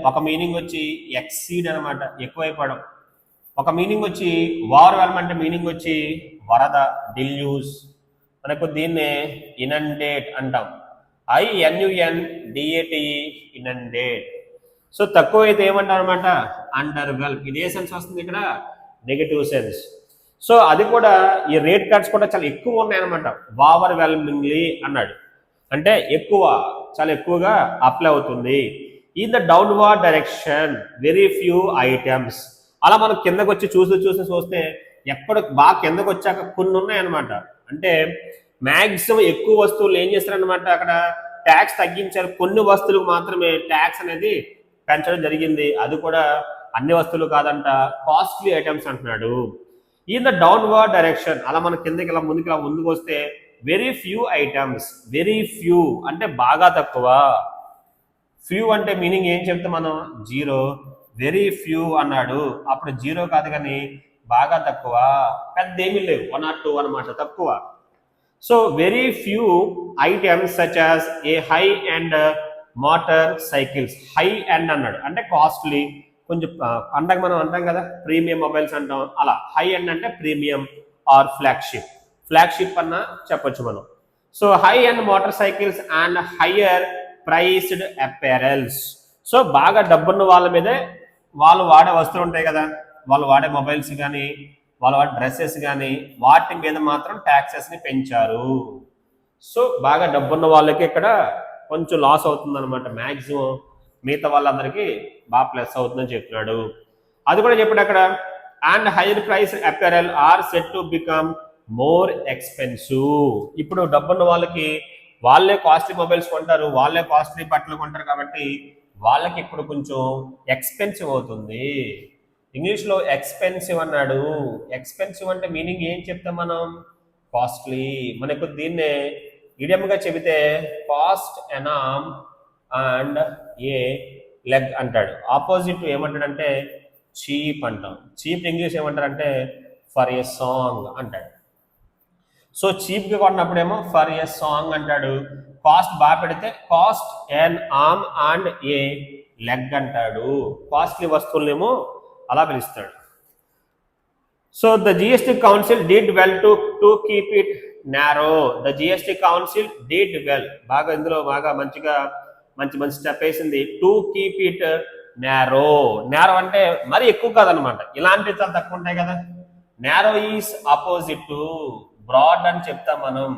ఒక మీనింగ్ వచ్చి ఎక్సీడ్ అనమాట, ఎక్కువైపోవడం. ఒక మీనింగ్ వచ్చి ఓవర్ వెల్మ్ అంటే మీనింగ్ వచ్చి వరద, డిల్యూస్. మనకు దీన్నే ఇనండేట్ అంటాం. INUNDATE, inundate. సో తక్కువ అయితే ఏమంటాం అనమాట, అండర్ వెల్మ్. ఇది ఏ సెన్స్ వస్తుంది ఇక్కడ? Negative sense. సో అది కూడా ఈ రేట్ కట్స్ కూడా చాలా ఎక్కువ ఉన్నాయన్నమాట. ఓవర్ వెల్మింగ్లీ అన్నాడు అంటే ఎక్కువ, చాలా ఎక్కువగా అప్లై అవుతుంది. In the downward direction very few items. అలా మనం కిందకు వచ్చి చూస్తే ఎక్కడ బాగా కిందకు వచ్చాక కొన్ని ఉన్నాయన్నమాట. అంటే మ్యాక్సిమం ఎక్కువ వస్తువులు ఏం చేస్తారనమాట, అక్కడ ట్యాక్స్ తగ్గించారు. కొన్ని వస్తువులకు మాత్రమే ట్యాక్స్ అనేది పెంచడం జరిగింది. అది కూడా అన్ని వస్తువులు కాదంట, కాస్ట్లీ ఐటమ్స్ అంటున్నాడు. ఇన్ ద డౌన్వర్డ్ డైరెక్షన్, అలా మన కిందకి ఇలా ముందుకు వస్తే very few items. Very few అంటే బాగా తక్కువ. ఫ్యూ అంటే మీనింగ్ ఏం చెప్తే మనం జీరో. వెరీ ఫ్యూ అన్నాడు, అప్పుడు జీరో కాదు కానీ బాగా తక్కువ, పెద్ద ఏమీ లేవు, 1 or 2 అనమాట, తక్కువ. So very few items such as a high and motor cycles. High and అన్నాడు అంటే కాస్ట్లీ, కొంచెం అంటాక మనం అంటాం కదా ప్రీమియం మొబైల్స్ అంటాం, అలా హై అండ్ అంటే ప్రీమియం ఆర్ ఫ్లాగ్షిప్. ఫ్లాగ్షిప్ అన్న చెప్పొచ్చు మనం. So high and motor cycles and higher priced apparels. So బాగా డబ్బున్న వాళ్ళ మీదే వాళ్ళు వాడే వస్తువులు ఉంటాయి కదా, వాళ్ళు వాడే మొబైల్స్ కానీ వాళ్ళు వాడే డ్రెస్సెస్ కానీ వాటి మీద మాత్రం ట్యాక్సెస్ని పెంచారు. సో బాగా డబ్బున్న వాళ్ళకి ఇక్కడ కొంచెం లాస్ అవుతుంది అనమాట. మ్యాక్సిమం మిగతా వాళ్ళందరికీ బాగా ప్లస్ అవుతుందని చెప్తున్నాడు. అది కూడా చెప్పాడు అక్కడ. And higher price apparel are set to become more expensive. ఇప్పుడు డబ్బున్న వాళ్ళకి వాళ్ళే కాస్ట్లీ మొబైల్స్ కొంటారు, వాళ్ళే కాస్ట్లీ బట్టలు కొంటారు కాబట్టి వాళ్ళకి ఇప్పుడు కొంచెం ఎక్స్పెన్సివ్ అవుతుంది. ఇంగ్లీష్లో ఎక్స్పెన్సివ్ అన్నాడు. ఎక్స్పెన్సివ్ అంటే మీనింగ్ ఏం చెప్తాం మనం? కాస్ట్లీ. మనకు దీన్నే ఇడియంగా చెబితే కాస్ట్ ఎనామ్ అండ్ ఏ లెగ్ అంటాడు. ఆపోజిట్ ఏమంటాడంటే చీప్ అంటాం. చీప్ ఇంగ్లీష్ ఏమంటారంటే ఫర్ ఏ సాంగ్ అంటాడు. సో చీప్గా కొన్నప్పుడేమో ఫర్ ఏ సాంగ్ అంటాడు. కాస్ట్ బాగా పెడితే cost an arm and a leg అంటాడు. కాస్ట్లీ వస్తువులనేమో అలా పిలుస్తాడు. So the GST council did well to keep it narrow. The GST council did well, బాగా ఇందులో బాగా మంచి స్టెప్ వేసింది. To keep it narrow. Narrow అంటే మరి ఎక్కువ కాదనమాట, ఇలాంటి చాలా తక్కువ ఉంటాయి కదా. Narrow is opposite to broad అని చెప్తాం మనం.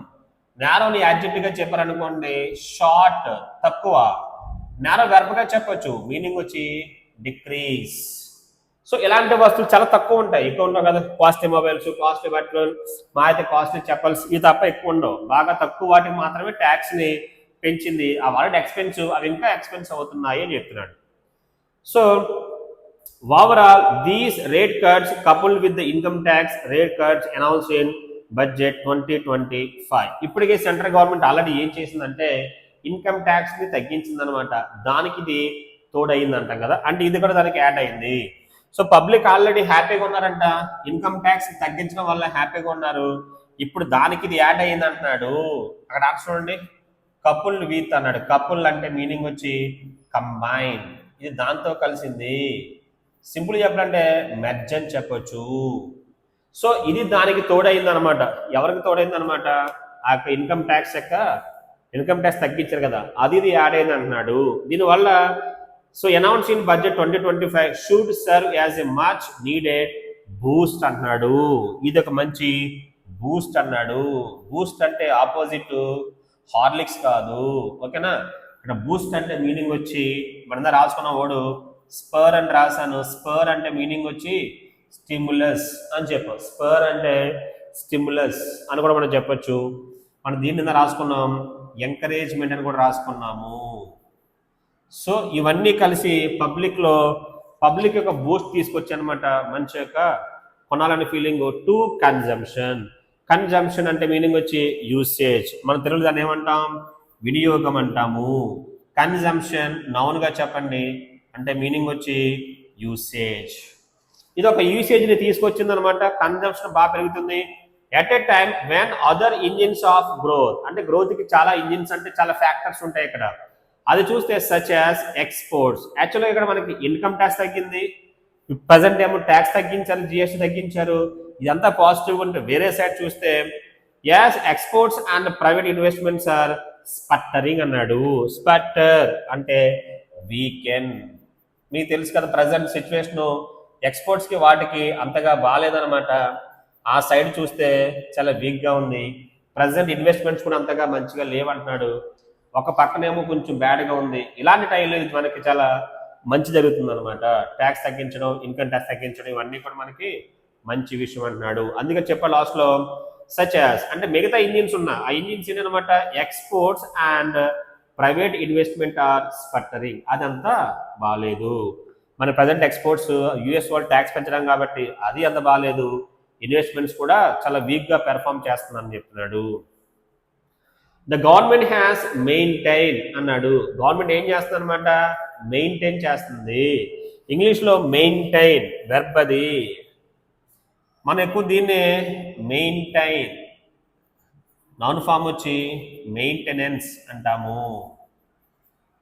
నారోని యాడ్జెక్టివ్ గా చెప్పారనుకోండి షార్ట్, తక్కువ. నారో వెర్బ్గా చెప్పొచ్చు, మీనింగ్ వచ్చి డిక్రీస్. సో ఇలాంటి వస్తువులు చాలా తక్కువ ఉంటాయి, ఎక్కువ ఉండవు కదా. కాస్ట్లీ మొబైల్స్, కాస్ట్లీ బట్టలు, మా అయితే కాస్ట్లీ చెప్పల్స్, ఇవి తప్ప ఎక్కువ ఉండవు. బాగా తక్కువ వాటికి మాత్రమే ట్యాక్స్ ని పెంచింది. ఆ వాటి ఎక్స్పెన్సివ్, అవి ఇంకా ఎక్స్పెన్సివ్ అవుతున్నాయి అని చెప్తున్నాడు. So overall these rate cuts coupled with the income tax rate cuts announced in budget 2025. ఇప్పటికే సెంట్రల్ గవర్నమెంట్ ఆల్రెడీ ఏం చేసిందంటే ఇన్కమ్ ట్యాక్స్ ని తగ్గించింది అనమాట. దానికి ఇది తోడయింది అంటాం కదా, అంటే ఇది కూడా దానికి యాడ్ అయింది. సో పబ్లిక్ ఆల్రెడీ హ్యాపీగా ఉన్నారంట, ఇన్కమ్ ట్యాక్స్ తగ్గించడం వల్ల హ్యాపీగా ఉన్నారు. ఇప్పుడు దానికి ఇది యాడ్ అయ్యింది అంటున్నాడు. అక్కడ ఆప్షన్ చూడండి, కపుల్ విత్ అన్నాడు. కపుల్ అంటే మీనింగ్ వచ్చి కంబైన్, ఇది దాంతో కలిసింది. సింపుల్ చెప్పాలంటే మెర్జ్ అని చెప్పొచ్చు. సో ఇది దానికి తోడైంది అనమాట. ఎవరికి తోడైంది అనమాట? ఆ యొక్క ఇన్కమ్ ట్యాక్స్ తగ్గించారు కదా, అది ఇది యాడ్ అయింది అంటున్నాడు. దీనివల్ల so announce in budget 2025 should serve as a much needed Boost అంటున్నాడు. ఇది ఒక మంచి బూస్ట్ అన్నాడు. బూస్ట్ అంటే ఆపోజిట్ హార్లిక్స్ కాదు, ఓకేనా. ఇక్కడ బూస్ట్ అంటే మీనింగ్ వచ్చి మన రాసుకున్న వాడు స్పర్ అని రాశాను. స్పర్ అంటే మీనింగ్ వచ్చి స్టిమ్యులస్ అని చెప్పు. స్పర్ అంటే స్టిమ్యులస్ అని కూడా మనం చెప్పొచ్చు. మనం దీని రాసుకున్నాం ఎంకరేజ్మెంట్ అని కూడా రాసుకున్నాము. సో ఇవన్నీ కలిసి పబ్లిక్ యొక్క బూస్ట్ తీసుకొచ్చి అనమాట, మంచి యొక్క కొనాలని ఫీలింగ్. టు కన్జంప్షన్ అంటే మీనింగ్ వచ్చి యూసేజ్, మన తెలుగు దాన్ని ఏమంటాం? వినియోగం అంటాము. కన్జంప్షన్ నౌన్గా చెప్పండి అంటే మీనింగ్ వచ్చి యూసేజ్. ఇది ఒక యూసేజ్ని తీసుకొచ్చింది అనమాట. కన్జంప్షన్ బాగా పెరుగుతుంది. At a time when other engines of growth, అంటే గ్రోత్కి చాలా ఇంజిన్స్ అంటే చాలా ఫ్యాక్టర్స్ ఉంటాయి ఇక్కడ. అది చూస్తే సచ్ యాజ్ ఎక్స్పోర్ట్స్. యాక్చువల్గా ఇక్కడ మనకి ఇన్కమ్ ట్యాక్స్ తగ్గింది, ప్రజెంట్ ఏమో ట్యాక్స్ తగ్గించారు, జిఎస్టీ తగ్గించారు, ఇదంతా పాజిటివ్ ఉంటే వేరే సైడ్ చూస్తే as exports and private investments are sputtering అన్నాడు. స్పట్టర్ అంటే వీకెండ్. మీకు తెలుసు కదా ప్రజెంట్ సిచ్యువేషన్ ఎక్స్పోర్ట్స్కి వాటికి అంతగా బాగాలేదనమాట. ఆ సైడ్ చూస్తే చాలా వీక్గా ఉంది. ప్రజెంట్ ఇన్వెస్ట్మెంట్స్ కూడా అంతగా మంచిగా లేవంటున్నాడు. ఒక పక్కనేమో కొంచెం బ్యాడ్గా ఉంది. ఇలాంటి టైంలో ఇది మనకి చాలా మంచి జరుగుతుంది అనమాట. ట్యాక్స్ తగ్గించడం, ఇన్కమ్ ట్యాక్స్ తగ్గించడం ఇవన్నీ కూడా మనకి మంచి విషయం అంటున్నాడు. అందుకే చెప్పా లాస్ట్లో సచ్ యాజ్ అంటే మిగతా ఇంజిన్స్ ఉన్న ఆ ఇంజిన్స్ ఏంటనమాట, exports and private investment are sputtering. అదంతా బాగాలేదు. మన ప్రజెంట్ ఎక్స్పోర్ట్స్ యుఎస్ వాళ్ళు ట్యాక్స్ పెంచడం కాబట్టి అది అంత బాగాలేదు. ఇన్వెస్ట్మెంట్స్ కూడా చాలా వీక్గా పెర్ఫామ్ చేస్తుందని చెప్తున్నాడు. ద గవర్నమెంట్ హ్యాస్ మెయింటైన్ అన్నాడు. గవర్నమెంట్ ఏం చేస్తుంది అనమాట? మెయింటైన్ చేస్తుంది. ఇంగ్లీష్లో మెయింటైన్ వెర్బ్ అది. మనం ఎక్కువ దీన్ని మెయింటైన్, నౌన్ ఫామ్ వచ్చి మెయింటెనెన్స్ అంటాము.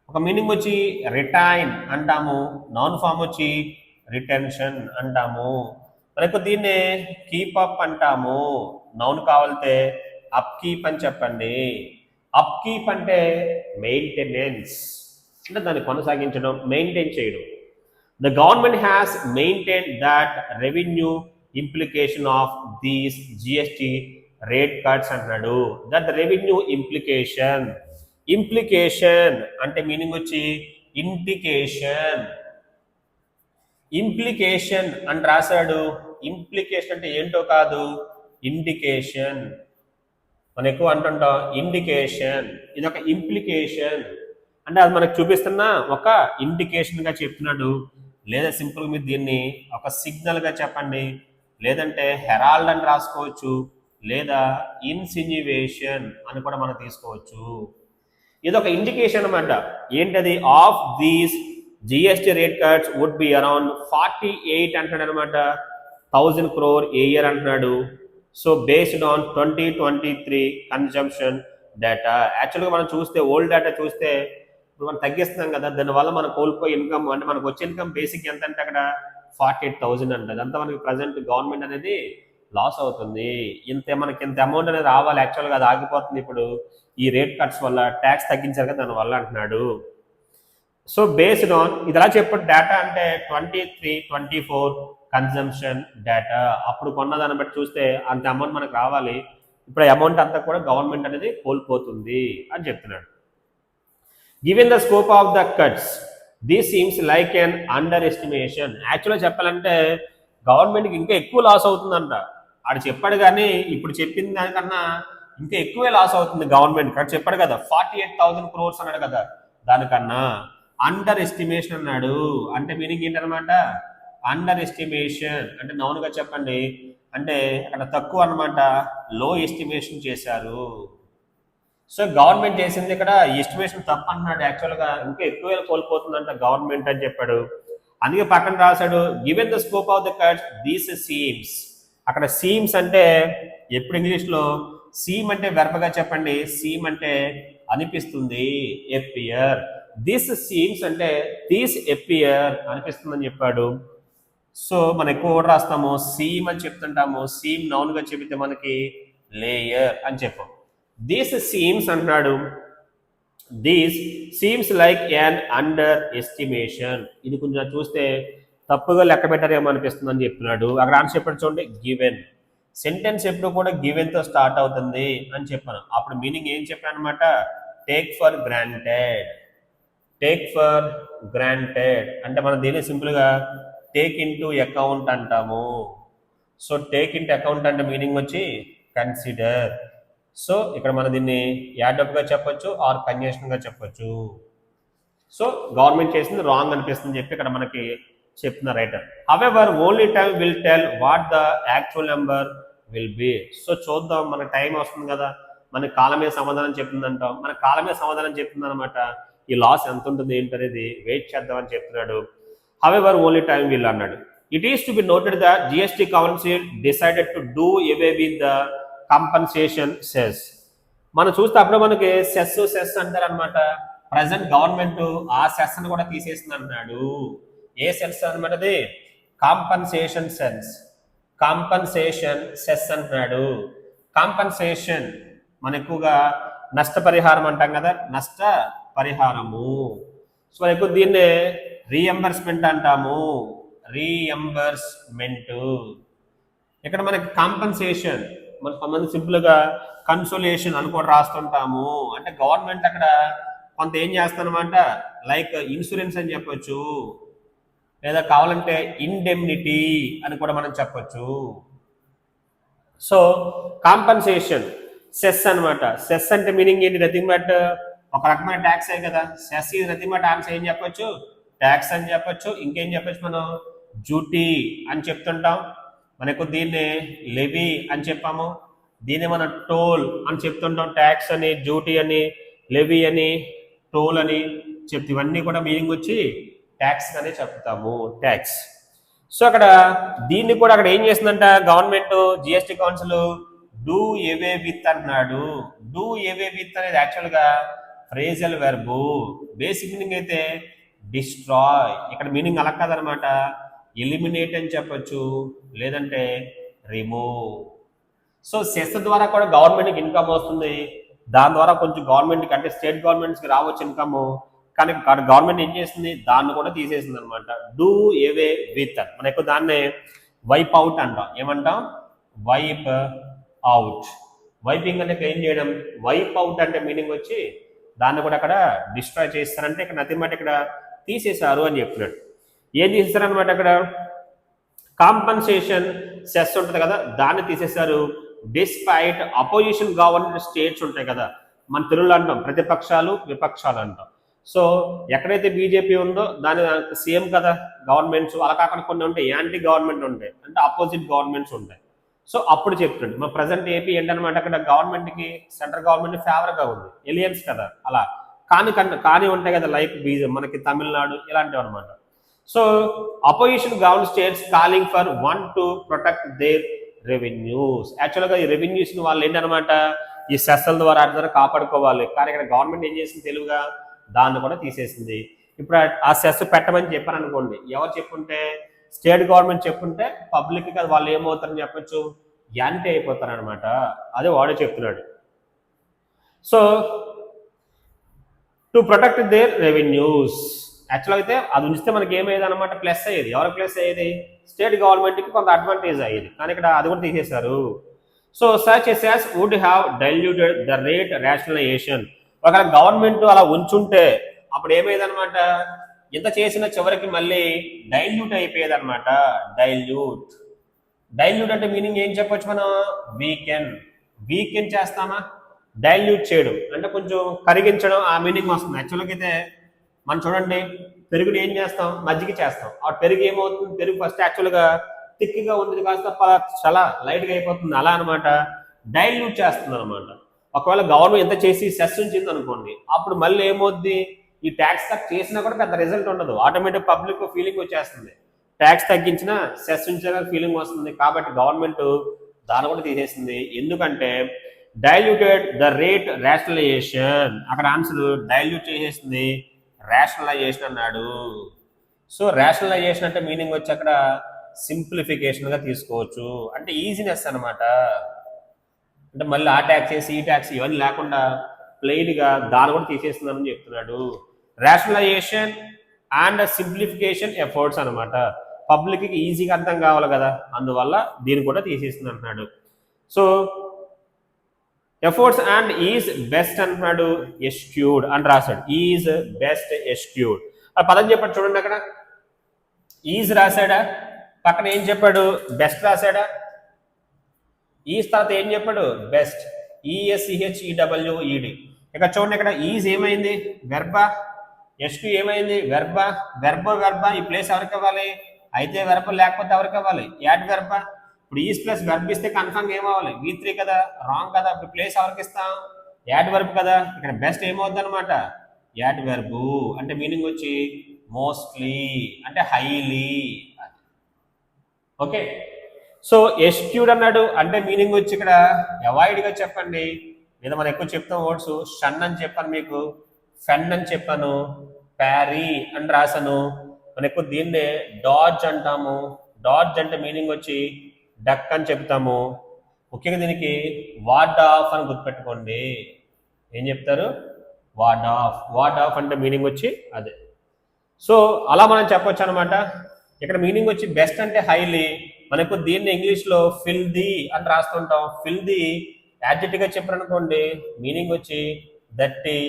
ఒక మీనింగ్ వచ్చి రిటైన్ అంటాము, నౌన్ ఫామ్ వచ్చి రిటెన్షన్ అంటాము. మనకు దీన్ని కీప్ అప్ అంటాము. నౌన్ కావాలితే అప్ కీప్ అని చెప్పండి. అప్ కీప్ అంటే మెయింటెనెన్స్ అంటే దాన్ని కొనసాగించడం, మెయింటైన్ చేయడం. The government has maintain that revenue implication of these GST rate cuts అంటున్నాడు. దట్ రెవెన్యూ ఇంప్లికేషన్ అంటే మీనింగ్ వచ్చి ఇండికేషన్. ఇంప్లికేషన్ అని రాశాడు. ఇంప్లికేషన్ అంటే ఏంటో కాదు, ఇండికేషన్. మనం ఎక్కువ అంటుంటాం ఇండికేషన్, ఇది ఒక ఇంప్లికేషన్ అంటే అది మనకు చూపిస్తున్న ఒక ఇండికేషన్గా చెప్తున్నాడు. లేదా సింపుల్గా మీరు దీన్ని ఒక సిగ్నల్గా చెప్పండి, లేదంటే హెరాల్డ్ అని రాసుకోవచ్చు, లేదా ఇన్సిన్యువేషన్ అని కూడా మనం తీసుకోవచ్చు. ఇది ఒక ఇండికేషన్ అనమాట. ఏంటది? Of these GST rate cuts would be around 48 అంటున్నాడు అనమాట, 1000 crore ఏ ఇయర్ అంటున్నాడు. So based on 2023 consumption data. యాక్చువల్గా మనం చూస్తే ఓల్డ్ డేటా చూస్తే ఇప్పుడు మనం తగ్గిస్తున్నాం కదా, దానివల్ల మనం కోల్పోయే ఇన్కమ్ అంటే మనకు వచ్చే ఇన్కమ్ బేసిక్ ఎంత అంటే అక్కడ 48,000 అంట. అదంతా మనకి ప్రజెంట్ గవర్నమెంట్ అనేది లాస్ అవుతుంది. మనకి ఇంత అమౌంట్ అనేది రావాలి, యాక్చువల్గా అది ఆగిపోతుంది ఇప్పుడు ఈ రేట్ కట్స్ వల్ల. ట్యాక్స్ తగ్గించారు కదా దానివల్ల అంటున్నాడు. సో బేస్డ్ ఆన్ ఇది ఎలా చెప్పాడు డేటా అంటే 23-24 కన్జంప్షన్ డేటా. అప్పుడు కొన్నదాన్ని బట్టి చూస్తే అంత అమౌంట్ మనకు రావాలి, ఇప్పుడు అమౌంట్ అంతా కూడా గవర్నమెంట్ అనేది కోల్పోతుంది అని చెప్తున్నాడు. Given the scope of the cuts this seems like an under estimation. యాక్చువల్గా చెప్పాలంటే గవర్నమెంట్కి ఇంకా ఎక్కువ లాస్ అవుతుందంట. ఆడు చెప్పాడు కానీ ఇప్పుడు చెప్పిన దానికన్నా ఇంకా ఎక్కువే లాస్ అవుతుంది గవర్నమెంట్. అక్కడ చెప్పాడు కదా 48,000 crores అన్నాడు కదా, దానికన్నా అండర్ ఎస్టిమేషన్ అన్నాడు. అంటే మీనింగ్ ఏంటనమాట? అండర్ ఎస్టిమేషన్ అంటే నౌన్గా చెప్పండి అంటే అక్కడ తక్కువ అనమాట, లో ఎస్టిమేషన్ చేశారు. సో గవర్నమెంట్ చేసింది ఇక్కడ ఎస్టిమేషన్ తప్పు అంటున్నాడు. యాక్చువల్గా ఇంకా ఎక్కువ కోల్పోతుందంట గవర్నమెంట్ అని చెప్పాడు. అందుకే పక్కన రాశాడు given the scope of the cuts these seems. అక్కడ సీమ్స్ అంటే ఎప్పుడు ఇంగ్లీష్లో సీమ్ అంటే వెర్బగా చెప్పండి, సీమ్ అంటే అనిపిస్తుంది, ఎపియర్. దిస్ సీమ్స్ అంటే దీస్ ఎపియర్ అనిపిస్తుంది అని చెప్పాడు. సో మనం ఎక్కువ కూడా రాస్తాము సీమ్ అని చెప్తుంటాము, సీమ్ నౌన్ గా చెబితే మనకి లేయర్ అని చెప్పాం. దీస్ సీమ్స్ అంటున్నాడు, these seems like an under estimation. ఇది కొంచెం చూస్తే తప్పుగా లెక్క పెట్టారేమో అనిపిస్తుంది అని చెప్తున్నాడు. అక్కడ ఆన్సర్ చెప్పాడు చూడండి, గివెన్. సెంటెన్స్ ఎప్పుడు కూడా గివెన్ తో స్టార్ట్ అవుతుంది అని చెప్పాను. అప్పుడు మీనింగ్ ఏం చెప్పాను అనమాట, take for granted. Take for granted అంటే మనం దీన్ని సింపుల్ గా టేక్ ఇంటూ అకౌంట్ అంటాము. సో టేక్ ఇంటూ అకౌంట్ అంటే మీనింగ్ వచ్చి కన్సిడర్. సో ఇక్కడ మనం దీన్ని యాడప్ గా చెప్పొచ్చు ఆర్ కంజంక్షన్ గా చెప్పొచ్చు. సో గవర్నమెంట్ చేసింది రాంగ్ అనిపిస్తుంది చెప్పి ఇక్కడ మనకి చెప్తున్న writer. However only time will tell what the actual number will be. So చూద్దాం, మన టైం వస్తుంది కదా, మన కాలమే సమాధానం చెప్తుందంటాం, మన కాలమే సమాధానం చెప్తుంది అనమాట. ఈ లాస్ ఎంత ఉంటుంది ఏంటనేది వెయిట్ చేద్దామని చెప్తున్నాడు. హవెవర్ ఓన్లీ టైం విల్ అన్నాడు. It is to be noted the GST council decided to do away with the compensation cess. మనం చూస్తే అప్పుడు మనకి సెస్ అంటారు అనమాట. ప్రజెంట్ గవర్నమెంట్ ఆ సెస్ ని కూడా తీసేస్తుంది అంటున్నాడు. ఏ సెస్ అనమాట అది, కాంపన్సేషన్ సెన్స్. కాంపన్సేషన్ సెస్ అంటున్నాడు. కాంపన్సేషన్ మన ఎక్కువగా నష్టపరిహారం అంటాం కదా, నష్ట పరిహారము. సో ఎక్కువ దీన్నే రీఎంబర్స్మెంట్ అంటాము, రీఎంబర్స్మెంట్. ఇక్కడ మనకి కాంపన్సేషన్ మన కొంతమంది సింపుల్ గా కన్సోలేషన్ అని కూడా రాస్తుంటాము. అంటే గవర్నమెంట్ అక్కడ కొంత ఏం చేస్తానమాట, లైక్ ఇన్సూరెన్స్ అని చెప్పొచ్చు, లేదా కావాలంటే ఇండెమ్నిటీ అని కూడా మనం చెప్పొచ్చు. సో కాంపన్సేషన్ సెస్ అనమాట. సెస్ అంటే మీనింగ్ ఏంటి, నథింగ్ బట్ ఒక రకమైన ట్యాక్స్ కదా. సెస్ ఇది నథింగ్ బట్ ఆన్సర్ ఏం చెప్పొచ్చు, ట్యాక్స్ అని చెప్పొచ్చు. ఇంకేం చెప్పొచ్చు మనం, డ్యూటీ అని చెప్తుంటాం. మనకు దీన్ని లెవీ అని చెప్పాము, దీన్ని మనం టోల్ అని చెప్తుంటాం. ట్యాక్స్ అని, డ్యూటీ అని, లెవీ అని, టోల్ అని చెప్తే ఇవన్నీ కూడా మీనింగ్ వచ్చి ట్యాక్స్ అనే చెప్తాము, ట్యాక్స్. సో అక్కడ దీన్ని కూడా అక్కడ ఏం చేస్తుందంట government, GST council do away with అంటున్నాడు. డూ అవే విత్ అనేది యాక్చువల్గా ఫ్రేజల్ వెర్బు. బేసిక్ మీనింగ్ అయితే డిస్ట్రాయ్. ఇక్కడ మీనింగ్ అలా కాదనమాట, ఎలిమినేట్ అని చెప్పొచ్చు, లేదంటే రిమూవ్. సో సెస్ ద్వారా కూడా గవర్నమెంట్కి ఇన్కమ్ వస్తుంది. దాని ద్వారా కొంచెం గవర్నమెంట్కి అంటే స్టేట్ గవర్నమెంట్స్కి రావచ్చు ఇన్కమ్. కానీ గవర్నమెంట్ ఏం చేస్తుంది, దాన్ని కూడా తీసేసింది అనమాట. డూ అవే విత్ మనం ఎక్కువ దాన్నే వైప్ అవుట్ అంటాం. ఏమంటాం, వైప్ అవుట్. వైపింగ్ అంటే ఏం చేయడం, వైప్ అవుట్ అంటే మీనింగ్ వచ్చి దాన్ని కూడా అక్కడ డిస్ట్రాయ్ చేస్తారంటే ఇక్కడ నథింగ్ బట్ ఇక్కడ తీసేశారు అని చెప్తున్నాడు. ఏం తీసేస్తారనమాట, అక్కడ కాంపన్సేషన్ సెస్ ఉంటుంది కదా, దాన్ని తీసేశారు. డిస్పైట్ అపోజిషన్ గవర్నమెంట్ స్టేట్స్ ఉంటాయి కదా, మన తెలుగులో అంటాం ప్రతిపక్షాలు విపక్షాలు అంటాం. సో ఎక్కడైతే బీజేపీ ఉందో దాని సేమ్ కదా గవర్నమెంట్స్, అలా కాకుండా కొన్ని ఉంటాయి యాంటీ గవర్నమెంట్ ఉంటాయి, అంటే ఆపోజిట్ గవర్నమెంట్స్ ఉంటాయి. సో అప్పుడు చెప్తుండే మా ప్రజెంట్ ఏపీ ఏంటనమాట, అక్కడ గవర్నమెంట్కి సెంట్రల్ గవర్నమెంట్ ఫేవర్గా ఉంది, ఎలియన్స్ కదా అలా. కానీ ఉంటాయి కదా లైక్ మనకి తమిళనాడు ఇలాంటివి అనమాట. So opposition government states calling for one to protect there revenues. యాక్చువల్గా ఈ రెవెన్యూస్ వాళ్ళు ఏంటనమాట ఈ సెస్ల ద్వారా వాటి ద్వారా కాపాడుకోవాలి. కానీ ఇక్కడ గవర్నమెంట్ ఏం చేసింది తెలివిగా దాన్ని కూడా తీసేసింది. ఇప్పుడు ఆ సెస్ పెట్టమని చెప్పాను అనుకోండి, ఎవరు చెప్పుంటే స్టేట్ గవర్నమెంట్ చెప్పుంటే పబ్లిక్ కదా వాళ్ళు ఏమవుతారని చెప్పొచ్చు, యాంటీ అయిపోతారు అనమాట. అదే వాడే చెప్తున్నాడు. So to protect there revenues. యాక్చువల్గా అయితే అది ఉంచితే మనకి ఏమయ్యేది అనమాట, ప్లస్ అయ్యేది. ఎవరికి ప్లస్ అయ్యేది, స్టేట్ గవర్నమెంట్కి కొంత అడ్వాంటేజ్ అయ్యేది. కానీ ఇక్కడ అది కూడా తీసేశారు. So such as would have diluted the rate rationalisation. ఒకవేళ గవర్నమెంట్ అలా ఉంచుంటే అప్పుడు ఏమయ్యేది అనమాట, ఎంత చేసినా చివరికి మళ్ళీ డైల్యూట్ అయిపోయేది అనమాట. డైల్యూట్ అంటే మీనింగ్ ఏం చెప్పొచ్చు మనం, వీకెన్ చేస్తామా, డైల్యూట్ చేయడం అంటే కొంచెం కరిగించడం, ఆ మీనింగ్ వస్తుంది. యాక్చువల్గా అయితే మనం చూడండి పెరుగుని ఏం చేస్తాం, మజ్జిగ చేస్తాం. ఆ పెరుగు ఏమవుతుంది, పెరుగు ఫస్ట్ యాక్చువల్గా థిక్గా ఉంది కాస్త చాలా లైట్గా అయిపోతుంది, అలా అనమాట డైల్యూట్ చేస్తుంది అనమాట. ఒకవేళ గవర్నమెంట్ ఎంత చేసి సెస్ ఉంచింది అనుకోండి, అప్పుడు మళ్ళీ ఏమవుద్ది, ఈ ట్యాక్స్ కట్ చేసినా కూడా పెద్ద రిజల్ట్ ఉండదు, ఆటోమేటిక్ పబ్లిక్ ఫీలింగ్ వచ్చేస్తుంది, ట్యాక్స్ తగ్గించినా సెస్ ఉంచిన ఫీలింగ్ వస్తుంది. కాబట్టి గవర్నమెంట్ దాన్ని కూడా తీసేసింది. ఎందుకంటే డైల్యూటెడ్ ద రేట్ రేషనలైజేషన్, అక్కడ ఆన్సర్ డైల్యూట్ చేసేసింది, రేషనలైజేషన్ అన్నాడు. సో రేషనలైజేషన్ అంటే మీనింగ్ వచ్చి అక్కడ సింప్లిఫికేషన్గా తీసుకోవచ్చు, అంటే ఈజీనెస్ అనమాట. అంటే మళ్ళీ ఆ ట్యాక్స్ వేసి ఈ ట్యాక్స్ ఇవన్నీ లేకుండా ప్లెయిన్గా దాన్ని కూడా తీసేస్తున్నానని చెప్తున్నాడు. రేషనలైజేషన్ అండ్ సింప్లిఫికేషన్ ఎఫర్ట్స్ అనమాట, పబ్లిక్కి ఈజీగా అర్థం కావాలి కదా, అందువల్ల దీన్ని కూడా తీసేస్తుంది అంటున్నాడు. So efforts and is best అంటున్నాడు, ఎస్క్యూడ్ అని రాశాడు, ఈజ్ బెస్ట్ ఎస్క్యూడ్. ఆ పదం చెప్పాడు చూడండి, అక్కడ ఈజ్ రాశాడా, పక్కన ఏం చెప్పాడు, బెస్ట్ రాశాడా, ఈజ్ తర్వాత ఏం చెప్పాడు, బెస్ట్, ESCHEWED. ఇక్కడ చూడండి, ఇక్కడ ఈజ్ ఏమైంది, వెర్బా, ఎస్క్యూ ఏమైంది, వెర్బా, వెర్బ ఈ ప్లేస్ ఎవరికి ఇవ్వాలి, అయితే వెర్బ లేకపోతే ఎవరికి ఇవ్వాలి, యాడ్ వెర్బ. ఇప్పుడు ఈజ్ ప్లస్ వెర్బ్ ఇస్తే కన్ఫర్మ్ ఏమవ్వాలి, V3 కదా, రాంగ్ కదా, ఇప్పుడు ప్లేస్ ఎవరికి ఇస్తాం, యాడ్ వెర్బ్ కదా, ఇక్కడ బెస్ట్ ఏమవుద్ది అనమాట, యాడ్ వెర్బు, అంటే మీనింగ్ వచ్చి మోస్ట్లీ అంటే హైలీ. ఓకే, సో ఎస్క్యూడ్ అన్నాడు అంటే మీనింగ్ వచ్చి ఇక్కడ అవాయిడ్గా చెప్పండి, లేదా మనం ఎక్కువ చెప్తాం వర్డ్స్, షన్ అని చెప్పాను మీకు, ఫెన్ అని చెప్పాను, ప్యారీ అని రాశాను, మనం ఎక్కువ దీన్నే డాడ్జ్ అంటాము, డాడ్జ్ అంటే మీనింగ్ వచ్చి డక్ అని చెప్తాము. ముఖ్యంగా దీనికి వార్డ్ ఆఫ్ అని గుర్తుపెట్టుకోండి, ఏం చెప్తారు, వార్డ్ ఆఫ్, వార్డ్ ఆఫ్ అంటే మీనింగ్ వచ్చి అదే. సో అలా మనం చెప్పొచ్చు అనమాట. ఇక్కడ మీనింగ్ వచ్చి బెస్ట్ అంటే హైలీ, మనకు దీన్ని ఇంగ్లీష్లో ఫిల్దీ అని రాస్తుంటాం, ఫిల్దీ యాడ్జెక్టివ్గా చెప్పారనుకోండి మీనింగ్ వచ్చి దట్టి,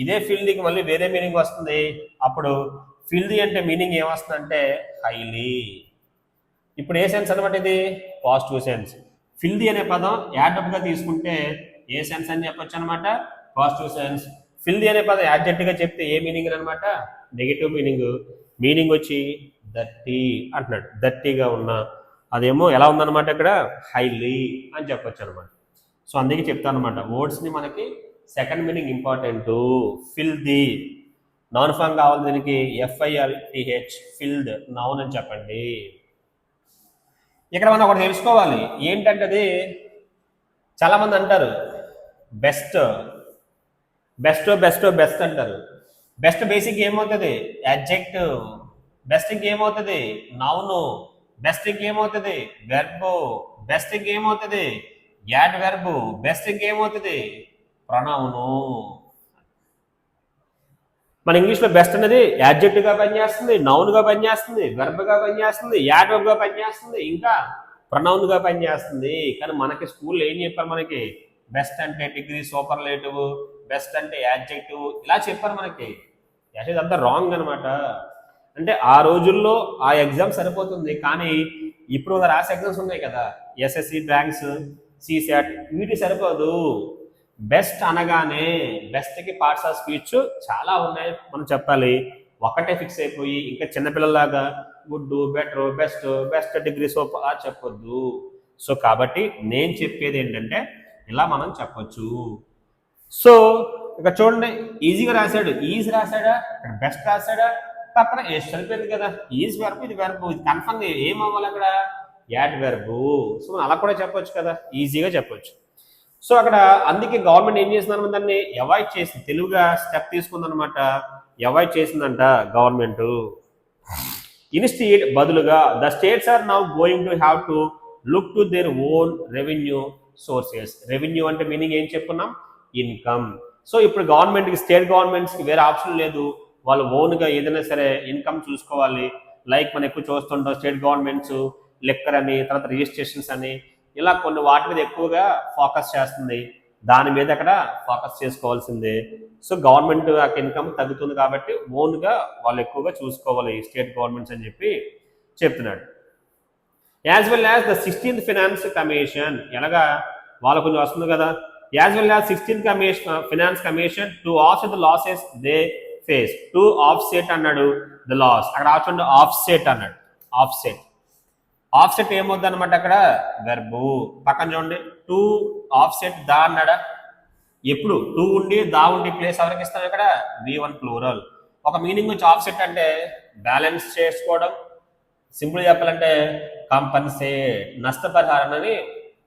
ఇదే ఫిల్దీకి మళ్ళీ వేరే మీనింగ్ వస్తుంది, అప్పుడు ఫిల్దీ అంటే మీనింగ్ ఏమొస్తుందంటే హైలీ. ఇప్పుడు ఏ సెన్స్ అనమాట, ఇది పాజిటివ్ సెన్స్. ఫిల్దీ అనే పదం యాడప్గా తీసుకుంటే ఏ సెన్స్ అని చెప్పొచ్చు అనమాట, పాజిటివ్ సెన్స్. ఫిల్దీ అనే పదం యాడ్జెక్టివ్గా చెప్తే ఏ మీనింగ్ అనమాట, నెగిటివ్ మీనింగ్. మీనింగ్ వచ్చి దట్టి అంటున్నాడు, దట్టిగా ఉన్న, అదేమో ఎలా ఉందన్నమాట ఇక్కడ, హైలీ అని చెప్పొచ్చు అనమాట. సో అందుకే చెప్తాను అనమాట, వర్డ్స్ని మనకి second meaning important. Filthy non form కావాలి, దీనికి FILTH, ఫిల్డ్ నౌన్ అని చెప్పండి. ఇక్కడ మనం ఒకటి తెలుసుకోవాలి ఏంటంటే, అది చాలామంది అంటారు బెస్ట్ బెస్ట్ బెస్ట్ బెస్ట్ అంటారు. బెస్ట్ బేసిక్ ఏమవుతుంది, యాడ్జెక్టివ్, బెస్ట్ ఇంకేమవుతుంది, నౌను, బెస్ట్ ఇంకేమవుతుంది, వెర్బు, బెస్ట్ ఇంకేమవుతుంది, యాడ్ వెర్బు, బెస్ట్ ఇంకేమవుతుంది, ప్రొనౌను. మన ఇంగ్లీష్లో బెస్ట్ అనేది యాడ్జెక్టివ్గా పనిచేస్తుంది, నౌన్గా పనిచేస్తుంది, వెర్బ్గా పనిచేస్తుంది, యాడ్ వెర్బ్గా పనిచేస్తుంది, ఇంకా ప్రొనౌన్గా పనిచేస్తుంది. కానీ మనకి స్కూల్లో ఏం చెప్పారు, మనకి బెస్ట్ అంటే డిగ్రీ సూపర్లేటివ్, బెస్ట్ అంటే యాడ్జెక్టివ్, ఇలా చెప్పారు మనకి. యాక్చువల్లీ అంతా రాంగ్ అనమాట. అంటే ఆ రోజుల్లో ఆ ఎగ్జామ్ సరిపోతుంది, కానీ ఇప్పుడు రాసే ఎగ్జామ్స్ ఉన్నాయి కదా, SSC బ్యాంక్స్, CSAT, వీటి సరిపోదు. బెస్ట్ అనగానే బెస్ట్కి పార్ట్స్ ఆఫ్ స్పీచ్ చాలా ఉన్నాయి మనం చెప్పాలి, ఒకటే ఫిక్స్ అయిపోయి ఇంకా చిన్నపిల్లలాగా good, better, best, best degree super అలా చెప్పొద్దు. సో కాబట్టి నేను చెప్పేది ఏంటంటే ఇలా మనం చెప్పొచ్చు. సో ఇక్కడ చూడండి, ఈజీగా రాశాడు, ఈజ్ రాశాడా, ఇక్కడ బెస్ట్ రాశాడా, పక్కన సరిపోయింది కదా, ఈజ్ వెర్బ్, ఇది వెర్బ్, ఇది కన్ఫర్మ్ ఏం అవ్వాలి అక్కడ, యాడ్ వెర్బు. సో మనం అలా కూడా చెప్పొచ్చు కదా, ఈజీగా చెప్పొచ్చు. సో అక్కడ అందుకే గవర్నమెంట్ ఏం చేసిందన్నమాట, దాన్ని అవాయిడ్ చేసింది, తెలుగుగా స్టెప్ తీసుకుందనమాట, అవాయిడ్ చేసిందంట గవర్నమెంట్. ఇన్స్టీడ్ బదులుగా the states are now going to have to look to their own revenue sources. Revenue అంటే మీనింగ్ ఏం చెప్పుకున్నాం, ఇన్కమ్. సో ఇప్పుడు గవర్నమెంట్కి, స్టేట్ గవర్నమెంట్స్కి వేరే ఆప్షన్ లేదు, వాళ్ళు ఓన్గా ఏదైనా సరే ఇన్కమ్ చూసుకోవాలి. లైక్ మనం ఎక్కువ చూస్తుంటాం స్టేట్ గవర్నమెంట్స్ లెక్కర్ అని, తర్వాత రిజిస్ట్రేషన్స్ అని, ఇలా కొన్ని వాటి మీద ఎక్కువగా ఫోకస్ చేస్తుంది, దాని మీద అక్కడ ఫోకస్ చేసుకోవాల్సిందే. సో గవర్నమెంట్ ఇన్కమ్ తగ్గుతుంది కాబట్టి ఓన్గా వాళ్ళు ఎక్కువగా చూసుకోవాలి స్టేట్ గవర్నమెంట్స్ అని చెప్పి చెప్తున్నాడు. As well as the 16th finance commission, ఎలాగా వాళ్ళకు కొంచెం వస్తుంది కదా, as well as 16th finance commission to offset the losses they face, to offset అన్నాడు ద లాస్, అక్కడ ఆప్షన్ ఆఫ్సెట్ అన్నాడు, ఆఫ్సెట్. ఆఫ్సెట్ ఏమవుద్ది అనమాట అక్కడ, వెర్బు. పక్కన చూడండి, టు ఆఫ్సెట్ ద అన్నాడా, ఎప్పుడు టూ ఉండి దా ఉండి ప్లేస్ ఎవరికి ఇస్తాం ఇక్కడ V1 ప్లూరల్. ఒక మీనింగ్ వచ్చి ఆఫ్సెట్ అంటే బ్యాలెన్స్ చేసుకోవడం, సింపుల్ చెప్పాలంటే కాంపన్సేట్ నష్టపరిహారం అని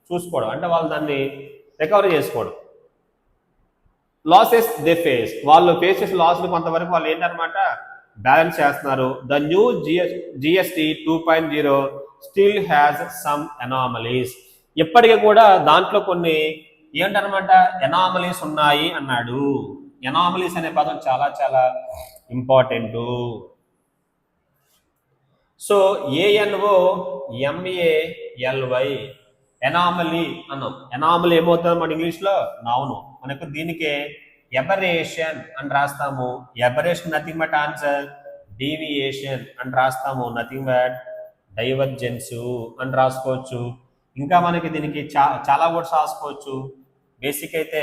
చూసుకోవడం, అంటే వాళ్ళు దాన్ని రికవరీ చేసుకోవడం. లాసెస్ దే ఫేస్, వాళ్ళు ఫేస్ చేసిన లాస్ని కొంతవరకు వాళ్ళు ఏంటనమాట బ్యాలెన్స్ చేస్తున్నారు. The new GST 2.0 still has some anomalies, ఇప్పటికీ కూడా దాంట్లో కొన్ని ఏంటనమాట ఎనామలీస్ ఉన్నాయి అన్నాడు. ఎనామలీస్ అనే పదం చాలా చాలా ఇంపార్టెంట్. సో ANOMALY ఎనామలీ అన్నాం. ఎనామలీ ఏమవుతుంది మన ఇంగ్లీష్లో నౌను. మనకు దీనికే ఎబరేషన్ అని రాస్తాము. Aberration nothing but answer deviation అని రాస్తాము, నథింగ్ బట్ డైవర్జెన్స్ అని రాసుకోవచ్చు. ఇంకా మనకి దీనికి చాలా వర్డ్స్ రాసుకోవచ్చు. బేసిక్ అయితే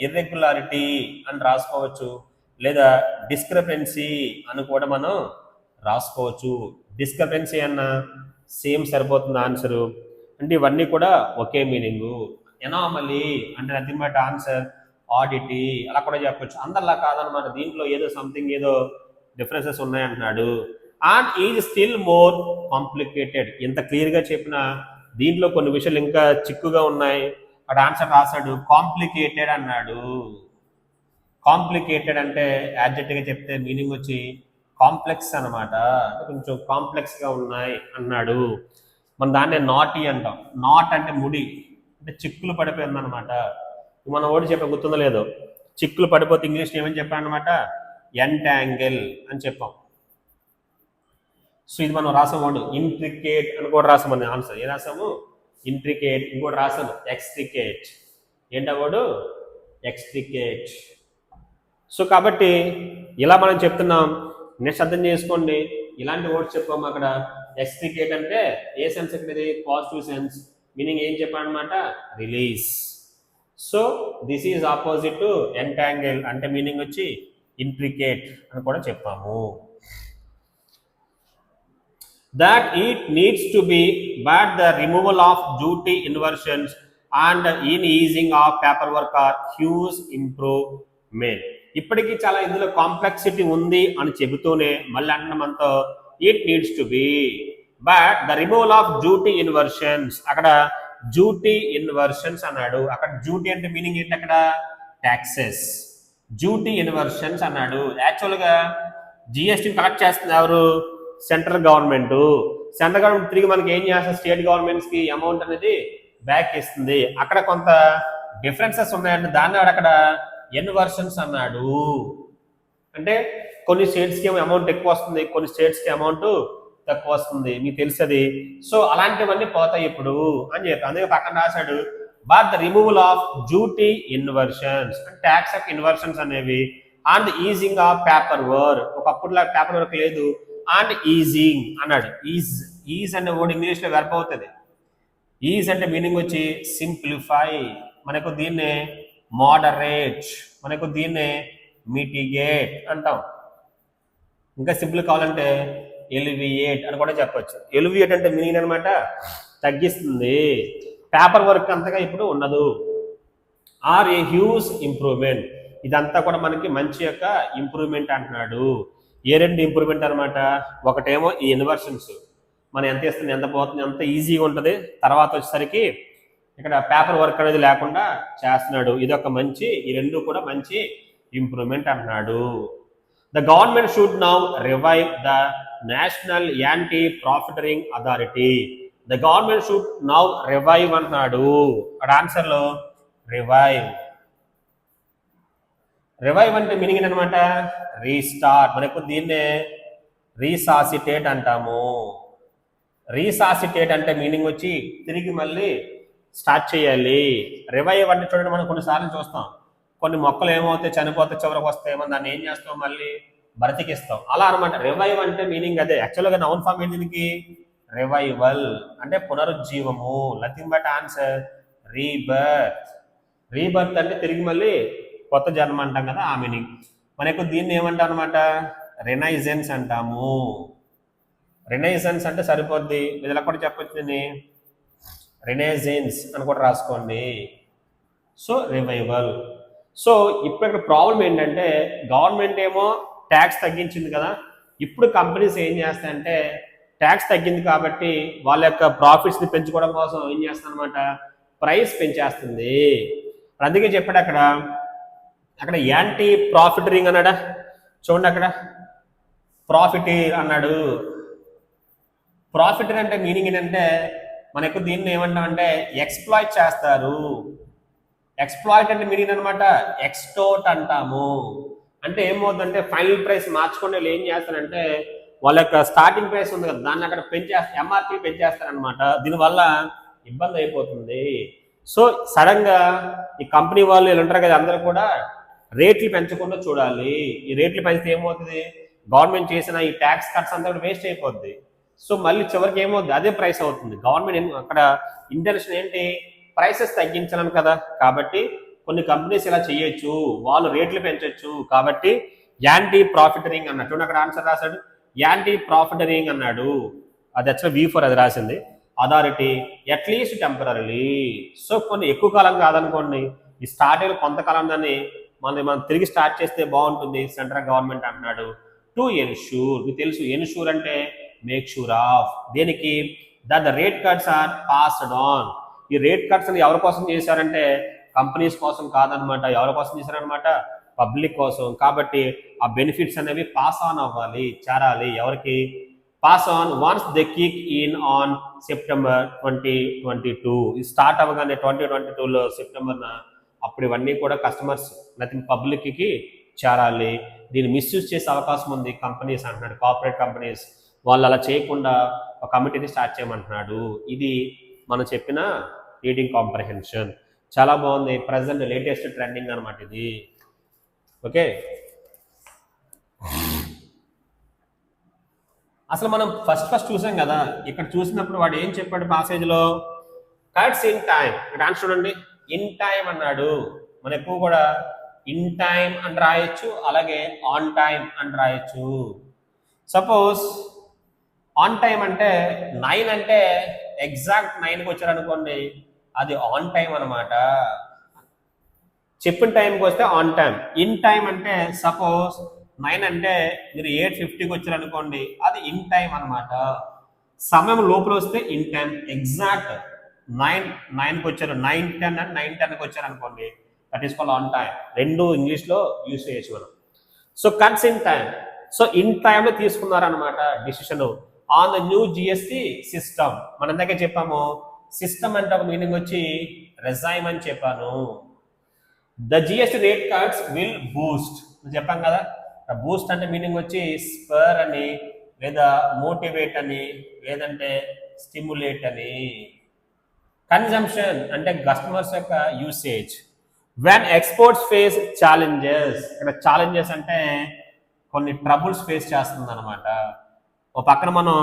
ఇర్రెగ్యులారిటీ అని రాసుకోవచ్చు, లేదా డిస్క్రిపెన్సీ అని కూడా మనం రాసుకోవచ్చు. డిస్క్రిపెన్సీ అన్న సేమ్ సరిపోతుంది ఆన్సరు. అంటే ఇవన్నీ కూడా ఒకే మీనింగు. ఎనామలీ అంటే నథింగ్ బట్ ఆన్సర్ ఆడిటీ అలా కూడా చెప్పొచ్చు. అందరిలా కాదనమాట, దీంట్లో ఏదో సంథింగ్ ఏదో డిఫరెన్సెస్ ఉన్నాయంటున్నాడు. And is still more complicated, ఎంత క్లియర్గా చెప్పినా దీంట్లో కొన్ని విషయాలు ఇంకా చిక్కుగా ఉన్నాయి. అక్కడ ఆన్సర్ రాశాడు కాంప్లికేటెడ్ అన్నాడు. కాంప్లికేటెడ్ అంటే యాడ్జెక్టివ్గా చెప్తే మీనింగ్ వచ్చి కాంప్లెక్స్ అనమాట, అంటే కొంచెం కాంప్లెక్స్గా ఉన్నాయి అన్నాడు. మనం దాన్నే నాటీ అంటాం. నాట్ అంటే ముడి, అంటే చిక్కులు పడిపోయింది అనమాట. మన ఓడి చెప్పే గుర్తుందో లేదో, చిక్కులు పడిపోతే ఇంగ్లీష్లో ఏమని చెప్పాను అనమాట ఎంటాంగిల్ అని చెప్పాం. సో ఇది మనం రాసాము వర్డ్ ఇంట్రికేట్ అని కూడా రాసాము. మన ఆన్సర్ ఏ రాసాము ఇంట్రికేట్, ఇంకోటి రాసాము ఎక్స్ట్రికేట్. ఏంటా వర్డ్ ఎక్స్ట్రికేట్. సో కాబట్టి ఇలా మనం చెప్తున్నాం. నెక్స్ట్ అర్థం చేసుకోండి, ఇలాంటి వర్డ్స్ చెప్పాము అక్కడ. ఎక్స్ట్రికేట్ అంటే ఏ సెన్స్ అనేది పాజిటివ్ సెన్స్, మీనింగ్ ఏం చెప్పాడనమాట release. So this is opposite to entangle, అంటే మీనింగ్ వచ్చి ఇంట్రికేట్ అని కూడా చెప్పాము. That it needs to be but the removal of duty inversions and in easing of paperwork are huge improvement. ఇప్పటికీ చాలా ఇందులో కాంప్లెక్సిటీ ఉంది అని చెబుతూనే మళ్ళీ అంటే మనతో it needs to be but the removal of duty inversions, అక్కడ డ్యూటీ ఇన్వర్షన్స్ అన్నాడు. అక్కడ డ్యూటీ అంటే మీనింగ్ ఏంటి అక్కడ ట్యాక్సెస్. డ్యూటీ ఇన్వర్షన్స్ అన్నాడు. యాక్చువల్గా GST కలెక్ట్ చేస్తుంది ఎవరు సెంట్రల్ గవర్నమెంట్. సెంట్రల్ గవర్నమెంట్ తిరిగి మనకి ఏం చేస్తుంది స్టేట్ గవర్నమెంట్స్కి అమౌంట్ అనేది బ్యాక్ ఇస్తుంది. అక్కడ కొంత డిఫరెన్సెస్ ఉన్నాయంటే దాన్ని అక్కడ ఇన్వర్షన్స్ అన్నాడు. అంటే కొన్ని స్టేట్స్కి ఏమో అమౌంట్ ఎక్కువ వస్తుంది, కొన్ని స్టేట్స్కి అమౌంట్ తక్కువ వస్తుంది, మీకు తెలుసది. సో అలాంటివన్నీ పోతాయి ఇప్పుడు అని చెప్పి అందుకే పక్కన రాశాడు but the removal of duty inversions, tax of inversions అనేవి and easing of paper work. ఒకప్పుడులా పేపర్ వర్క్ లేదు, అండ్ ఈజింగ్ అన్నాడు. ఈజ్ అనే వర్డ్ ఇంగ్లీష్లో వెర్బ్ అవుతుంది. ఈజ్ అంటే మీనింగ్ వచ్చి సింప్లిఫై, మనకు దీన్నే మోడరేట్, మనకు దీన్నే మిటిగేట్ అంటాం. ఇంకా సింపుల్ కావాలంటే ఎలివియేట్ అని కూడా చెప్పొచ్చు. ఎలివియేట్ అంటే మీనింగ్ అనమాట తగ్గిస్తుంది, పేపర్ వర్క్ అంతగా ఇప్పుడు ఉండదు. ఆర్ ఏ హ్యూజ్ ఇంప్రూవ్మెంట్, ఇదంతా కూడా మనకి మంచి యొక్క ఇంప్రూవ్మెంట్ అంటున్నాడు. ఏ రెండు ఇంప్రూవ్మెంట్ అనమాట, ఒకటేమో ఈ ఇన్వర్షన్స్ మనం ఎంత ఇస్తుంది ఎంత పోతుంది ఎంత ఈజీగా ఉంటుంది, తర్వాత వచ్చేసరికి ఇక్కడ పేపర్ వర్క్ అనేది లేకుండా చేస్తున్నాడు. ఇదొక మంచి, ఈ రెండు కూడా మంచి ఇంప్రూవ్మెంట్ అంటున్నాడు. The government should now revive the national anti profiteering authority. The government should now revive అంటున్నాడు. అక్కడ ఆన్సర్లో రివైవ్. రివైవ్ అంటే మీనింగ్ అనమాట రీస్టార్ట్, మనకు దీన్నే రీసాసిటేట్ అంటాము. రీసాసిటేట్ అంటే మీనింగ్ వచ్చి తిరిగి మళ్ళీ స్టార్ట్ చేయాలి. రివైవ్ అంటే చూడండి మనం కొన్నిసార్లు చూస్తాం, కొన్ని మొక్కలు ఏమవుతాయి చనిపోతే చివరికి వస్తాయి, మనం దాన్ని ఏం చేస్తాం మళ్ళీ బ్రతికిస్తాం, అలా అనమాట. రివైవ్ అంటే మీనింగ్ అదే. యాక్చువల్గా నౌన్ ఫామ్ ఏంటి దీనికి రివైవల్ అంటే పునరుజ్జీవము, nothing but answer rebirth. Rebirth అంటే తిరిగి మళ్ళీ కొత్త జన్మ అంటాం కదా, ఆ మీనింగ్. మనకు దీన్ని ఏమంటాం అనమాట రెనైజెన్స్ అంటాము. రెనైజెన్స్ అంటే సరిపోద్ది, ఇలా కూడా చెప్పొచ్చు దీన్ని రెనైజెన్స్ అని కూడా రాసుకోండి. So revival. సో ఇప్పుడు ఇక్కడ ప్రాబ్లం ఏంటంటే గవర్నమెంట్ ఏమో ట్యాక్స్ తగ్గించింది కదా, ఇప్పుడు కంపెనీస్ ఏం చేస్తాయంటే ట్యాక్స్ తగ్గింది కాబట్టి వాళ్ళ యొక్క ప్రాఫిట్స్ని పెంచుకోవడం కోసం ఏం చేస్తుంది అనమాట, ప్రైస్ పెంచేస్తుంది. అందుకే చెప్పాడు అక్కడ యాంటీ ప్రాఫిటరింగ్ అన్నాడా, చూడండి అక్కడ ప్రాఫిటీర్ అన్నాడు. ప్రాఫిటర్ అంటే మీనింగ్ ఏంటంటే మనకు దీన్ని ఏమంటామంటే ఎక్స్ప్లాయిట్ చేస్తారు. ఎక్స్ప్లాయిట్ అంటే మీనింగ్ అనమాట ఎక్స్టోర్ట్ అంటాము. అంటే ఏమవుతుందంటే ఫైనల్ ప్రైస్ మార్చుకొని వాళ్ళు ఏం చేస్తారంటే వాళ్ళ యొక్క స్టార్టింగ్ ప్రైస్ ఉంది కదా దాన్ని అక్కడ ఎంఆర్పి పెంచేస్తారనమాట. దీనివల్ల ఇబ్బంది అయిపోతుంది. సో సడన్ గా ఈ కంపెనీ వాళ్ళు ఇలా ఉంటారు కదా, అందరూ కూడా రేట్లు పెంచకుండా చూడాలి. ఈ రేట్లు పెంచితే ఏమవుతుంది, గవర్నమెంట్ చేసిన ఈ ట్యాక్స్ కట్స్ అంతా కూడా వేస్ట్ అయిపోద్ది. సో మళ్ళీ చివరికి ఏమవుతుంది, అదే ప్రైస్ అవుతుంది. గవర్నమెంట్ అక్కడ ఇంటెన్షన్ ఏంటి, ప్రైసెస్ తగ్గించాలని కదా. కాబట్టి కొన్ని కంపెనీస్ ఇలా చేయొచ్చు, వాళ్ళు రేట్లు పెంచొచ్చు. కాబట్టి యాంటీ ప్రాఫిటరింగ్ అన్నాడు. చూడండి అక్కడ ఆన్సర్ రాశాడు, యాంటీ ప్రాఫిటరింగ్ అన్నాడు. అది యాక్చువల్ V4 అది రాసింది. Authority at least temporary. సో కొన్ని ఎక్కువ కాలం కాదనుకోండి, ఈ స్టార్ట్ అయిన కొంతకాలం దాన్ని మనం తిరిగి స్టార్ట్ చేస్తే బాగుంటుంది సెంట్రల్ గవర్నమెంట్ అంటున్నాడు. టు ఎన్ష్యూర్, మీకు తెలుసు ఎన్ష్యూర్ అంటే మేక్ షూర్ ఆఫ్. దేనికి, that the rate cuts are passed on. ఈ రేట్ కట్స్ అని ఎవరి కోసం చేశారంటే కంపెనీస్ కోసం కాదనమాట. ఎవరి కోసం చేశారనమాట, పబ్లిక్ కోసం. కాబట్టి ఆ బెనిఫిట్స్ అనేవి పాస్ ఆన్ అవ్వాలి, చేరాలి. ఎవరికి pass on once they kick in on September 2022. ఇది స్టార్ట్ అవ్వగానే 2022లో సెప్టెంబర్న అప్పుడు ఇవన్నీ కూడా కస్టమర్స్ నథింగ్ పబ్లిక్కి చేరాలి. దీన్ని మిస్యూజ్ చేసే అవకాశం ఉంది కంపెనీస్ అంటున్నాడు, కార్పొరేట్ కంపెనీస్. వాళ్ళు అలా చేయకుండా ఒక కమిటీని స్టార్ట్ చేయమంటున్నాడు. ఇది మనం చెప్పిన రీడింగ్ కాంప్రహెన్షన్. చాలా బాగుంది, ప్రజెంట్ లేటెస్ట్ ట్రెండింగ్ అనమాట ఇది. ఓకే, అసలు మనం ఫస్ట్ చూసాం కదా, ఇక్కడ చూసినప్పుడు వాడు ఏం చెప్పాడు పాసేజ్లో, కట్స్ ఇన్ టైం. ఇక్కడ ఆన్సర్ చూడండి, ఇన్ టైం అన్నాడు. మనం ఎక్కువ కూడా ఇన్ టైం అని రాయొచ్చు, అలాగే ఆన్ టైం అని రాయొచ్చు. సపోజ్ ఆన్ టైం అంటే 9 అంటే ఎగ్జాక్ట్ 9కి వచ్చారనుకోండి, అది ఆన్ టైం అనమాట. చెప్పిన టైంకి వస్తే ఆన్ టైం. ఇన్ టైం అంటే సపోజ్ 9 అంటే మీరు 8:50కి వచ్చారనుకోండి, అది ఇన్ టైం అనమాట. సమయం లోపల వస్తే ఇన్ టైం. ఎగ్జాక్ట్ 9కి వచ్చారు, 9:10 అంటే 9:10కి వచ్చారు అనుకోండి, that is called on time. రెండు ఇంగ్లీష్లో యూజ్ చేయొచ్చు మనం. So cuts in time. So in టైంలో తీసుకున్నారనమాట decision on the new GST system. మనం దగ్గర చెప్పాము, సిస్టమ్ అంటే ఒక మీనింగ్ వచ్చి రెజైమ్ అని చెప్పాను. The GST rate cuts will Boost చెప్పాం కదా. బూస్ట్ అంటే మీనింగ్ వచ్చి స్పర్ అని, లేదా మోటివేట్ అని, లేదంటే స్టిమ్యులేట్ అని. కన్జంప్షన్ అంటే కస్టమర్స్ యొక్క usage. When exports face challenges. ఇక్కడ ఛాలెంజెస్ అంటే కొన్ని ట్రబుల్స్ ఫేస్ చేస్తుంది అనమాట. ఒక పక్కన మనం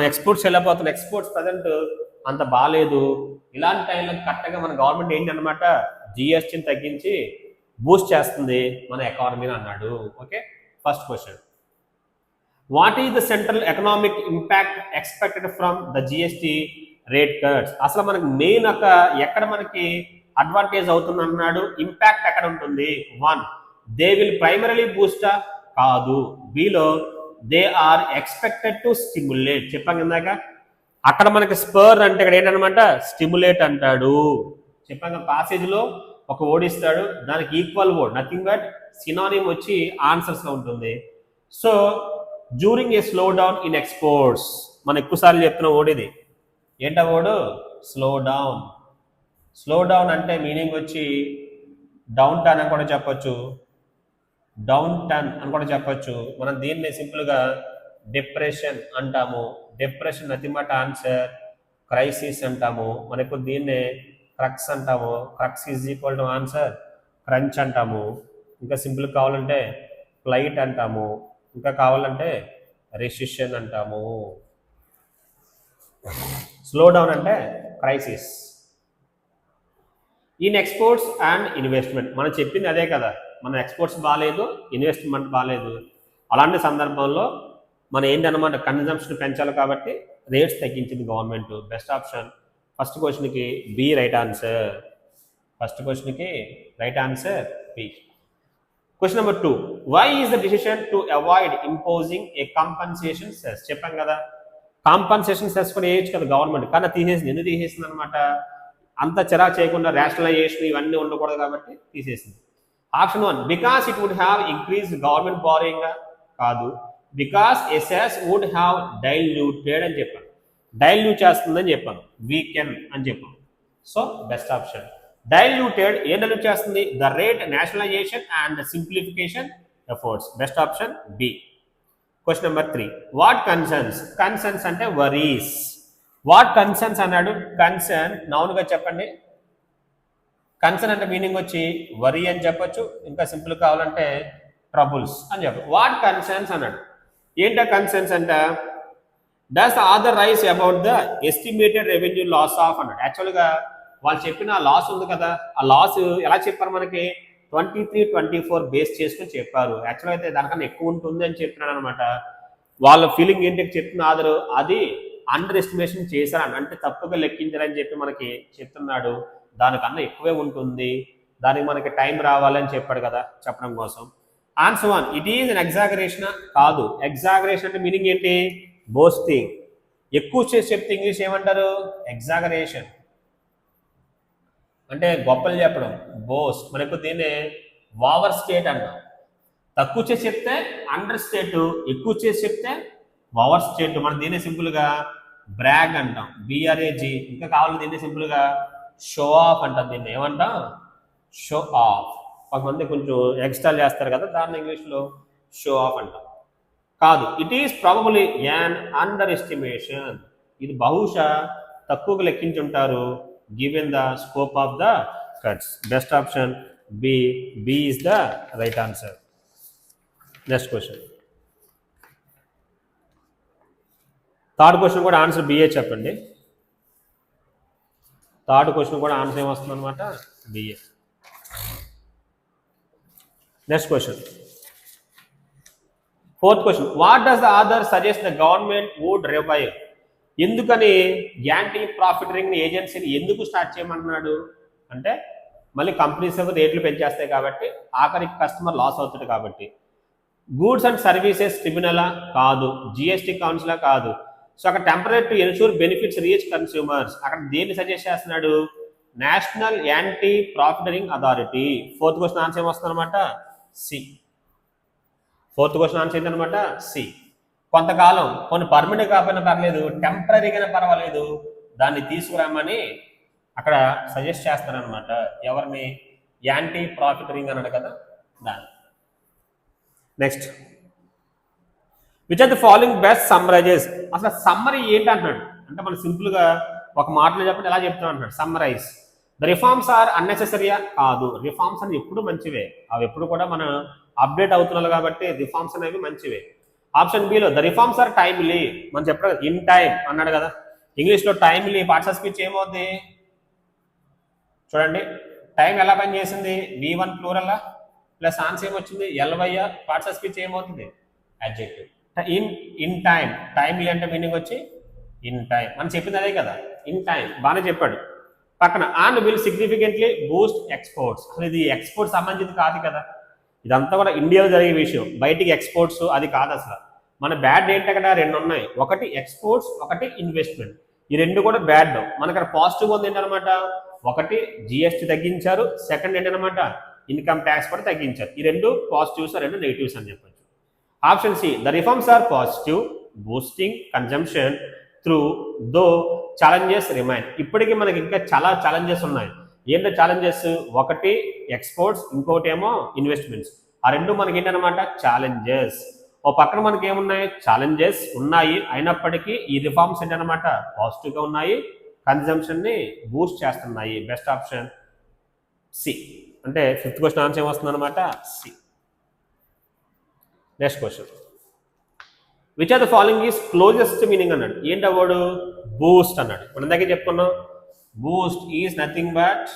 ఎక్స్పోర్ట్స్ వెళ్ళిపోతున్నాం, ఎక్స్పోర్ట్స్ ప్రజెంట్ అంత బాగాలేదు. ఇలాంటి టైంలో కరెక్ట్గా మన గవర్నమెంట్ ఏంటి అనమాట, జిఎస్టీని తగ్గించి బూస్ట్ చేస్తుంది మన ఎకానమీని అన్నాడు. Okay, first question, what is the central economic impact expected from the GST rate cuts. అసలు మనకి మెయిన్ ఎక్కడ మనకి అడ్వాంటేజ్ అవుతుంది అన్నాడు, ఇంపాక్ట్ ఎక్కడ ఉంటుంది. 1, దే విల్ ప్రైమరీలీ బూస్టా, కాదు. బిలో they are expected to stimulate. చెప్పాం ఇందాక, అక్కడ మనకి స్పర్ అంటే ఇక్కడ ఏంటనమాట స్టిమ్యులేట్ అంటాడు. చెప్పాం పాసేజ్లో ఒక వర్డ్ ఇస్తాడు, దానికి equal word nothing but synonym వచ్చి ఆన్సర్స్ లో ఉంటుంది. So during a slow down in exports, మనం ఎక్కువసార్లు చెప్తున్న వర్డ్ ఇది. ఏంటా word, slow down. Slow down అంటే మీనింగ్ వచ్చి డౌన్ టర్న్ అని కూడా చెప్పొచ్చు, డౌన్ టర్న్ అని కూడా చెప్పొచ్చు. మనం దీన్ని సింపుల్గా డిప్రెషన్ అంటాము. Depression nothing but answer crisis అంటాము. మనకు దీన్నే క్రక్స్ అంటాము. Crux is equal to answer crunch అంటాము. ఇంకా సింపుల్ కావాలంటే ఫ్లైట్ అంటాము. ఇంకా కావాలంటే రెసిషన్ అంటాము. స్లో డౌన్ అంటే crisis. In exports and investment, మనం చెప్పింది అదే కదా, మన ఎక్స్పోర్ట్స్ బాగాలేదు, ఇన్వెస్ట్మెంట్ బాగాలేదు. అలాంటి సందర్భంలో మనం ఏంటన్నమాట కన్జంప్షన్ పెంచాలి కాబట్టి రేట్స్ తగ్గించింది గవర్నమెంట్. బెస్ట్ ఆప్షన్ ఫస్ట్ క్వశ్చన్కి బి రైట్ ఆన్సర్. ఫస్ట్ క్వశ్చన్కి right answer B. Question number 2, why is the decision to avoid imposing a compensation cess? చెప్పాం కదా, కాంపన్సేషన్ సెస్ కూడా వేయచ్చు కదా గవర్నమెంట్, కానీ తీసేసింది. ఎందుకు తీసేసింది అనమాట? అంత చిరాకు చేయకుండా రేషనలైజేషన్ ఇవన్నీ ఉండకూడదు కాబట్టి తీసేసింది. Option 1, because it would have increase government borrowing. కాదు, because SS would have diluted అని చెప్పాను. డైల్యూట్ చేస్తుందని చెప్పాను, వీకెన్ అని చెప్పాను. So best option diluted. ఏం డైల్యూట్ చేస్తుంది? The rate nationalisation and simplification efforts. Best option B. Question number 3, what concerns? Concerns అంటే వరీస్. వాట్ కన్సర్న్స్ అన్నాడు. కన్సర్న్ నౌన్గా చెప్పండి. కన్సర్న్ అంటే మీనింగ్ వచ్చి వరీ అని చెప్పొచ్చు, ఇంకా సింపుల్ కావాలంటే ట్రబుల్స్ అని చెప్పు. వాట్ కన్సర్న్స్ అన్నాడు. ఏంటో కన్సర్న్స్ అంటే does author raise about the estimated revenue loss of అన్నాడు. యాక్చువల్గా వాళ్ళు చెప్పిన లాస్ ఉంది కదా, ఆ లాస్ ఎలా చెప్పారు మనకి? 23-24 బేస్ చేసుకుని చెప్పారు. యాక్చువల్గా అయితే దానికన్నా ఎక్కువ ఉంటుంది అని చెప్పినాడు అనమాట. వాళ్ళ ఫీలింగ్ ఏంటి చెప్తున్న ఆదరు అది అండర్ ఎస్టిమేషన్ చేశారని, అంటే తప్పుగా లెక్కించారని చెప్పి మనకి చెప్తున్నాడు. దానికన్నా ఎక్కువే ఉంటుంది, దానికి మనకి టైం రావాలని చెప్పాడు కదా చెప్పడం కోసం. Answer 1, it is an exaggeration. కాదు, ఎగ్జాగరేషన్ అంటే మీనింగ్ ఏంటి? బోస్టింగ్. ఎక్కువ చేసి చెప్తే ఇంగ్లీష్ ఏమంటారు? ఎగ్జాగరేషన్ అంటే గొప్పలు చెప్పడం, బోస్ట్. మనకు దీన్ని ఓవర్ స్టేట్ అంటాం. తక్కువ చేసి చెప్తే అండర్ స్టేట్, ఎక్కువ చేసి చెప్తే ఓవర్ స్టేట్. మనం దీన్ని సింపుల్గా బ్రాగ్ అంటాం, బిఆర్ఏజీ. ఇంకా కావాలి దీన్ని సింపుల్గా షో ఆఫ్ అంటాం. దీన్ని ఏమంటాం? Show off. కొంతమంది కొంచెం ఎక్స్ట్రా చేస్తారు కదా, దాన్ని ఇంగ్లీష్లో షో ఆఫ్ అంటాం. కాదు, it is probably an under estimation. ఇది బహుశా తక్కువగా లెక్కించుంటారు given the scope of the cuts. Best option B. B is the right answer. Next question. Third question కూడా ఆన్సర్ బిఏ చెప్పండి. థర్డ్ క్వశ్చన్ కూడా ఆన్సర్ ఏమొస్తుంది అనమాట? B A. Next question, fourth question, what does the author suggest the government would revive? ఎందుకని anti profiteering ఏజెన్సీని ఎందుకు start చేయమన్నాడు అంటే, మళ్ళీ కంపెనీస్ రేట్లు పెంచేస్తాయి కాబట్టి ఆఖరికి కస్టమర్ లాస్ అవుతాడు కాబట్టి. గూడ్స్ అండ్ సర్వీసెస్ ట్రిబ్యునలా? కాదు. జిఎస్టీ కౌన్సిలా? కాదు. సో అక్కడ temporary to ensure benefits reach consumers. అక్కడ దేన్ని సజెస్ట్ చేస్తున్నాడు? National anti profiteering authority. Fourth question answer ఏమొస్తుంది అనమాట? సి. ఫోర్త్ క్వశ్చన్ ఆన్సర్ ఏంటనమాట? సి. కొంతకాలం కొన్ని పర్మనెంట్ కాకపోయినా పర్లేదు, టెంపరీగానే పర్వాలేదు, దాన్ని తీసుకురామని అక్కడ సజెస్ట్ చేస్తారనమాట. ఎవరిని? యాంటీ ప్రాఫిటరింగ్ అన్నాడు కదా దాన్ని. Next, which are the following best summarises? అసలు సమ్మరీ ఏంటి అంటున్నాడు అంటే, మనం సింపుల్గా ఒక మాటలో చెప్పండి ఎలా చెప్తున్నాడు అంటున్నాడు. సమ్మరైజ్. ద రిఫార్మ్స్ ఆర్ అన్నెసెసరీయా? కాదు, రిఫార్మ్స్ అనేవి ఎప్పుడు మంచివే, అవి ఎప్పుడు కూడా మనం అప్డేట్ అవుతున్నారు కాబట్టి రిఫార్మ్స్ అనేవి మంచివే. ఆప్షన్ బిలో ద రిఫార్మ్స్ ఆర్ టైమ్లీ. మనం చెప్పడం ఇన్ టైం అన్నాడు కదా. ఇంగ్లీష్లో టైమ్లీ పార్ట్స్ ఆఫ్ స్పీచ్ ఏమవుద్ది చూడండి. టైం ఎలా పని చేసింది? V1 ప్లూరల్ ప్లస్ ఆన్సర్ ఏమొచ్చింది? LY. పార్ట్స్ ఆఫ్ స్పీచ్ ఏమవుతుంది? అడ్జెక్టివ్. In time. టైమ్లీ అంటే మీనింగ్ వచ్చి ఇన్ టైం. మనం చెప్పింది అదే కదా, ఇన్ టైం. బాగానే చెప్పాడు. పక్కన and will significantly Boost exports. అసలు ఇది ఎక్స్పోర్ట్ సంబంధించింది కాదు కదా, ఇదంతా కూడా ఇండియాలో జరిగే విషయం. బయటికి ఎక్స్పోర్ట్స్ అది కాదు అసలు. మన బ్యాడ్ ఏంటి? అక్కడ రెండు ఉన్నాయి, ఒకటి ఎక్స్పోర్ట్స్, ఒకటి ఇన్వెస్ట్మెంట్. ఈ రెండు కూడా బ్యాడ్. మనకు అక్కడ పాజిటివ్ ఉంది ఏంటనమాట, ఒకటి జిఎస్టీ తగ్గించారు, సెకండ్ ఏంటనమాట ఇన్కమ్ ట్యాక్స్ కూడా తగ్గించారు. ఈ రెండు పాజిటివ్స్, రెండు నెగిటివ్స్ అని చెప్పొచ్చు. Option C, the reforms are positive boosting consumption through though challenges remain. ఇప్పటికీ మనకి ఇంకా చాలా ఛాలెంజెస్ ఉన్నాయి. ఏంటో ఛాలెంజెస్? ఒకటి ఎక్స్పోర్ట్స్, ఇంకోటి ఏమో ఇన్వెస్ట్మెంట్స్. ఆ రెండు మనకి ఏంటనమాట ఛాలెంజెస్. ఓ పక్కన మనకి ఏమున్నాయి? ఛాలెంజెస్ ఉన్నాయి, అయినప్పటికీ ఈ రిఫార్మ్స్ ఏంటనమాట పాజిటివ్గా ఉన్నాయి, కన్జంప్షన్ని బూస్ట్ చేస్తున్నాయి. Best option C. అంటే ఫిఫ్త్ క్వశ్చన్ ఆన్సర్ ఏమొస్తుంది అనమాట? C. Next question, which are the following is closest meaning అన్నాడు. ఏంటి అవార్డు? బూస్ట్ అన్నాడు. మనం దగ్గర చెప్పుకున్నాం, boost is nothing but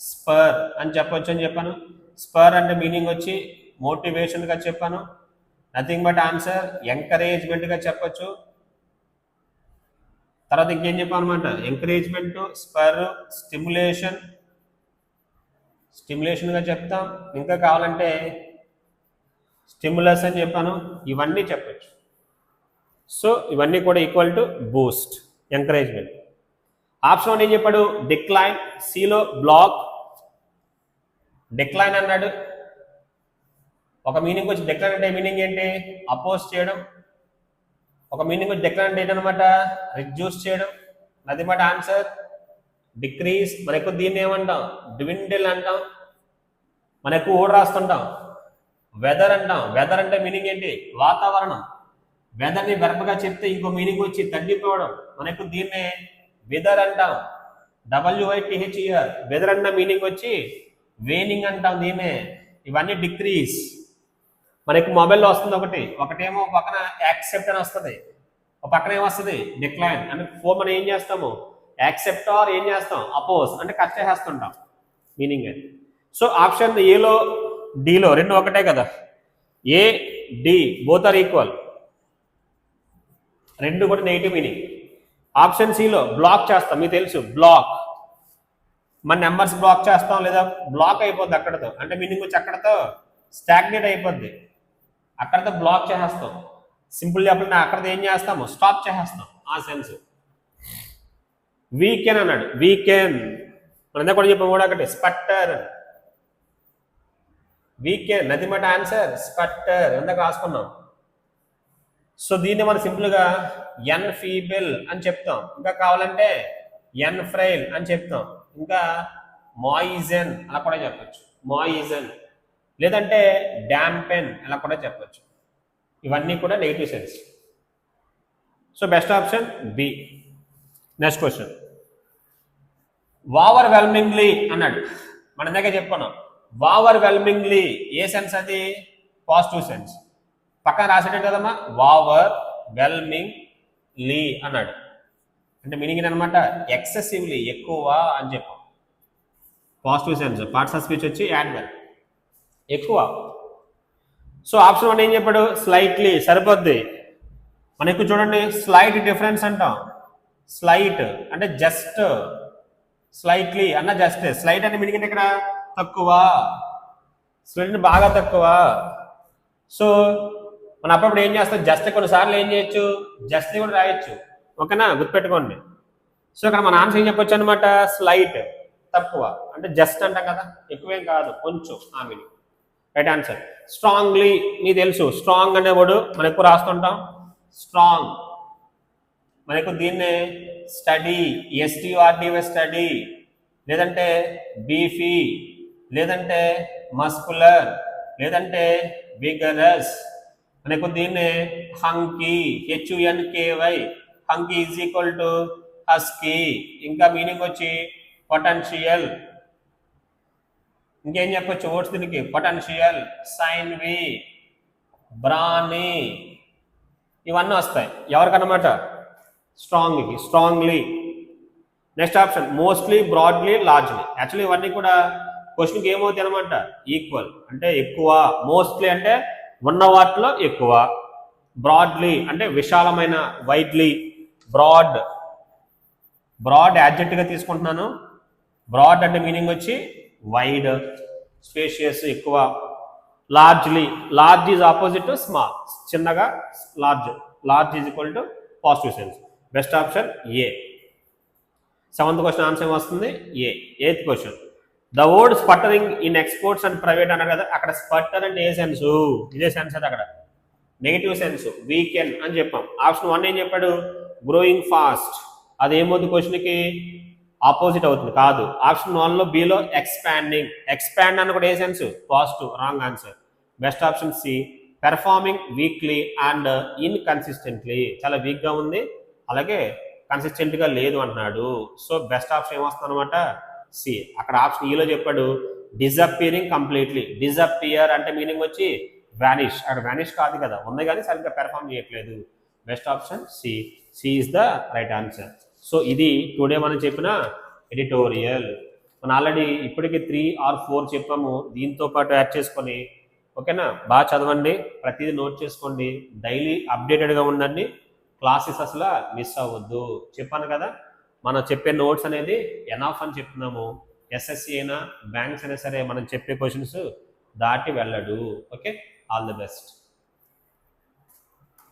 spur అని చెప్పొచ్చు అని చెప్పాను. స్పర్ అంటే మీనింగ్ వచ్చి మోటివేషన్గా చెప్పాను. నథింగ్ బట్ ఆన్సర్ ఎంకరేజ్మెంట్గా చెప్పొచ్చు. తర్వాత ఇంకేం చెప్పాను అనమాట? ఎంకరేజ్మెంట్, స్పర్, స్టిమ్యులేషన్, స్టిమ్యులేషన్గా చెప్తాం, ఇంకా కావాలంటే స్టిమ్యులస్ అని చెప్పాను, ఇవన్నీ చెప్పచ్చు. సో ఇవన్నీ కూడా equal to Boost, encouragement. Option 1 ఏం చెప్పాడు? డిక్లైన్. సిలో బ్లాక్. డిక్లైన్ అన్నాడు. ఒక మీనింగ్ వచ్చి డిక్లైన్ అంటే మీనింగ్ ఏంటి? అపోజ్ చేయడం. ఒక మీనింగ్ వచ్చి డిక్లైన్ అంటే ఏంటనమాట? రిడ్యూస్ చేయడం. అది మాట ఆన్సర్. డిక్రీజ్, మన ఎక్కువ దీన్ని ఏమంటాం? డ్విండిల్ అంటాం. మన ఎక్కువ ఓడి రాస్తుంటాం. వెదర్ అంటాం. వెదర్ అంటే మీనింగ్ ఏంటి? వాతావరణం. వెదర్ని వెర్బగా చెప్తే ఇంకో మీనింగ్ వచ్చి తగ్గిపోవడం. మన ఎక్కువ దీన్నే వెదర్ అంటాం. WITHER, వెదర్ అన్న మీనింగ్ వచ్చి వేనింగ్ అంటాం దీన్నే. ఇవన్నీ డిక్రీజ్. మనకి మొబైల్లో వస్తుంది ఒకటేమో పక్కన యాక్సెప్ట్ అని వస్తుంది, ఒక పక్కన ఏమొస్తుంది? డిక్లైన్. అంటే ఫోన్ మనం ఏం చేస్తాము? యాక్సెప్ట్ ఆర్ ఏం చేస్తాం? అపోజ్ అంటే కట్ చేసేస్తుంటాం మీనింగ్ అది. సో ఆప్షన్ ఏలో డిలో రెండు ఒకటే కదా, A D both are equal, రెండు కూడా నెగిటివ్ మీనింగ్. ఆప్షన్ సిలో బ్లాక్ చేస్తాం, మీకు తెలుసు బ్లాక్, మన నెంబర్స్ బ్లాక్ చేస్తాం లేదా బ్లాక్ అయిపోద్ది అక్కడతో, అంటే మీనింగ్ వచ్చి అక్కడతో స్టాగ్నేట్ అయిపోద్ది, అక్కడతో బ్లాక్ చేసేస్తాం. సింపుల్ చెప్పాలంటే అక్కడతో ఏం చేస్తాము? స్టాప్ చేసేస్తాం ఆ సెన్స్. వీకెన్ అన్నాడు. వీకెన్ మన ఎంత కూడా చెప్పాము కూడా ఒకటి స్పట్టర్. వీకెన్ నది మాట ఆన్సర్ స్పట్టర్, ఎందాక రాసుకున్నాం. సో దీన్ని మనం సింపుల్గా ఎన్ ఫీబుల్ అని చెప్తాం, ఇంకా కావాలంటే ఎన్ ఫ్రైల్ అని చెప్తాం, ఇంకా మాయిజన్ అలా కూడా చెప్పచ్చు, మాయిజన్, లేదంటే డాంపెన్ అలా కూడా చెప్పచ్చు. ఇవన్నీ కూడా negative sense. So best option B. Next question, overwhelmingly అన్నాడు. మన దగ్గర చెప్పుకున్నాం ఓవర్ వెల్మింగ్లీ ఏ సెన్స్ అది? Positive sense. పక్కన రాసేటట్టు కదమ్మా, ఓవర్ వెల్మింగ్ లీ అన్నాడు. అంటే మీనింగ్ అనమాట ఎక్సెసివ్లీ ఎక్కువ అని చెప్పాం. Positive sense, parts of speech వచ్చి యాడ్వెల్ ఎక్కువ. సో ఆప్షన్ 1 ఏం చెప్పాడు? స్లైట్లీ సరిపోద్ది. మనకు చూడండి స్లైట్ డిఫరెన్స్ అంటాం. స్లైట్ అంటే జస్ట్, స్లైట్లీ అన్న జస్ట్. స్లైట్ అంటే మీనింగ్ ఇక్కడ తక్కువ, స్లైట్ బాగా తక్కువ. సో మనం అప్పుడప్పుడు ఏం చేస్తాం? జస్ట్ కొన్నిసార్లు ఏం చేయొచ్చు? జస్ట్ కూడా రాయొచ్చు, ఓకేనా? గుర్తుపెట్టుకోండి. సో ఇక్కడ మన ఆన్సర్ ఏం చెప్పొచ్చు అనమాట? స్లైట్ తక్కువ అంటే జస్ట్ అంటాం కదా, ఎక్కువేం కాదు, కొంచెం ఆ మీనింగ్. Right answer. స్ట్రాంగ్లీ మీకు తెలుసు, స్ట్రాంగ్ అనే వర్డ్ మనం ఎక్కువ రాస్తుంటాం. స్ట్రాంగ్ మనకు దీన్నే స్టడీ, STURDY స్టడీ, లేదంటే బీఫీ, లేదంటే మస్కులర్, లేదంటే విగరస్. మనకు దీన్నే hunky, HUNKY, hunky is equal to husky. ఇంకా మీనింగ్ వచ్చి పొటెన్షియల్. ఇంకేం చెప్పొచ్చు వర్డ్స్ దీనికి? పొటెన్షియల్, సైన్వి, బ్రానీ, ఇవన్నీ వస్తాయి ఎవరికన్నమాట? స్ట్రాంగ్కి, strongly. Next option mostly, broadly, largely. Actually ఇవన్నీ కూడా క్వశ్చన్కి ఏమవుతాయి అనమాట? ఈక్వల్ అంటే ఎక్కువ. మోస్ట్లీ అంటే ఉన్న వాటిలో ఎక్కువ. బ్రాడ్లీ అంటే విశాలమైన, వైడ్లీ. బ్రాడ్, బ్రాడ్ యాడ్జెక్టివ్గా తీసుకుంటున్నాను. బ్రాడ్ అంటే మీనింగ్ వచ్చి వైడ్, స్పేషియస్, ఎక్కువ. Largely, large is opposite to small, చిన్నగా. Large, large is equal to positive sense. Best option A. 7th question answer ఏమొస్తుంది? A. 8th question, the word sputtering in exports and private అన్నారు కదా, అక్కడ స్పట్టర్ అంటే ఏ sense? ఇదే sense అది, అక్కడ negative sense, weekend అని చెప్పాం. ఆప్షన్ 1 ఏం చెప్పాడు? Growing fast. అది ఏమవుతుంది క్వశ్చన్కి? ఆపోజిట్ అవుతుంది, కాదు. ఆప్షన్ 1లో బిలో ఎక్స్పాండింగ్. ఎక్స్పాండ్ అన్న కూడా ఏ sense? Positive, wrong answer. Best option C. Performing weakly and inconsistently, చాలా వీక్గా ఉంది, అలాగే కన్సిస్టెంట్గా లేదు అంటున్నాడు. సో బెస్ట్ ఆప్షన్ ఏమొస్తుంది అనమాట? సి. అక్కడ ఆప్షన్ ఈలో చెప్పాడు డిజపియరింగ్ కంప్లీట్లీ. డిజపియర్ అంటే మీనింగ్ వచ్చి వ్యానిష్, అక్కడ వ్యానిష్ కాదు కదా, ఉంది కానీ సరిగ్గా పెర్ఫార్మ్ చేయట్లేదు. Best option C. C is the right answer. So ఇది టుడే మనం చెప్పిన ఎడిటోరియల్. మనం ఆల్రెడీ ఇప్పటికీ 3 or 4 చెప్పాము, దీంతో పాటు యాడ్ చేసుకొని, ఓకేనా? బాగా చదవండి, ప్రతిదీ నోట్ చేసుకోండి, డైలీ అప్డేటెడ్గా ఉండండి, క్లాసెస్ అసలు మిస్ అవ్వద్దు. చెప్పాను కదా, మనం చెప్పే నోట్స్ అనేది ఎనఫ్ అని చెప్తున్నాము. ఎస్ఎస్సి అయినా బ్యాంక్స్ అయినా సరే మనం చెప్పే క్వశ్చన్స్ దాటి వెళ్ళడు. Okay, all the best.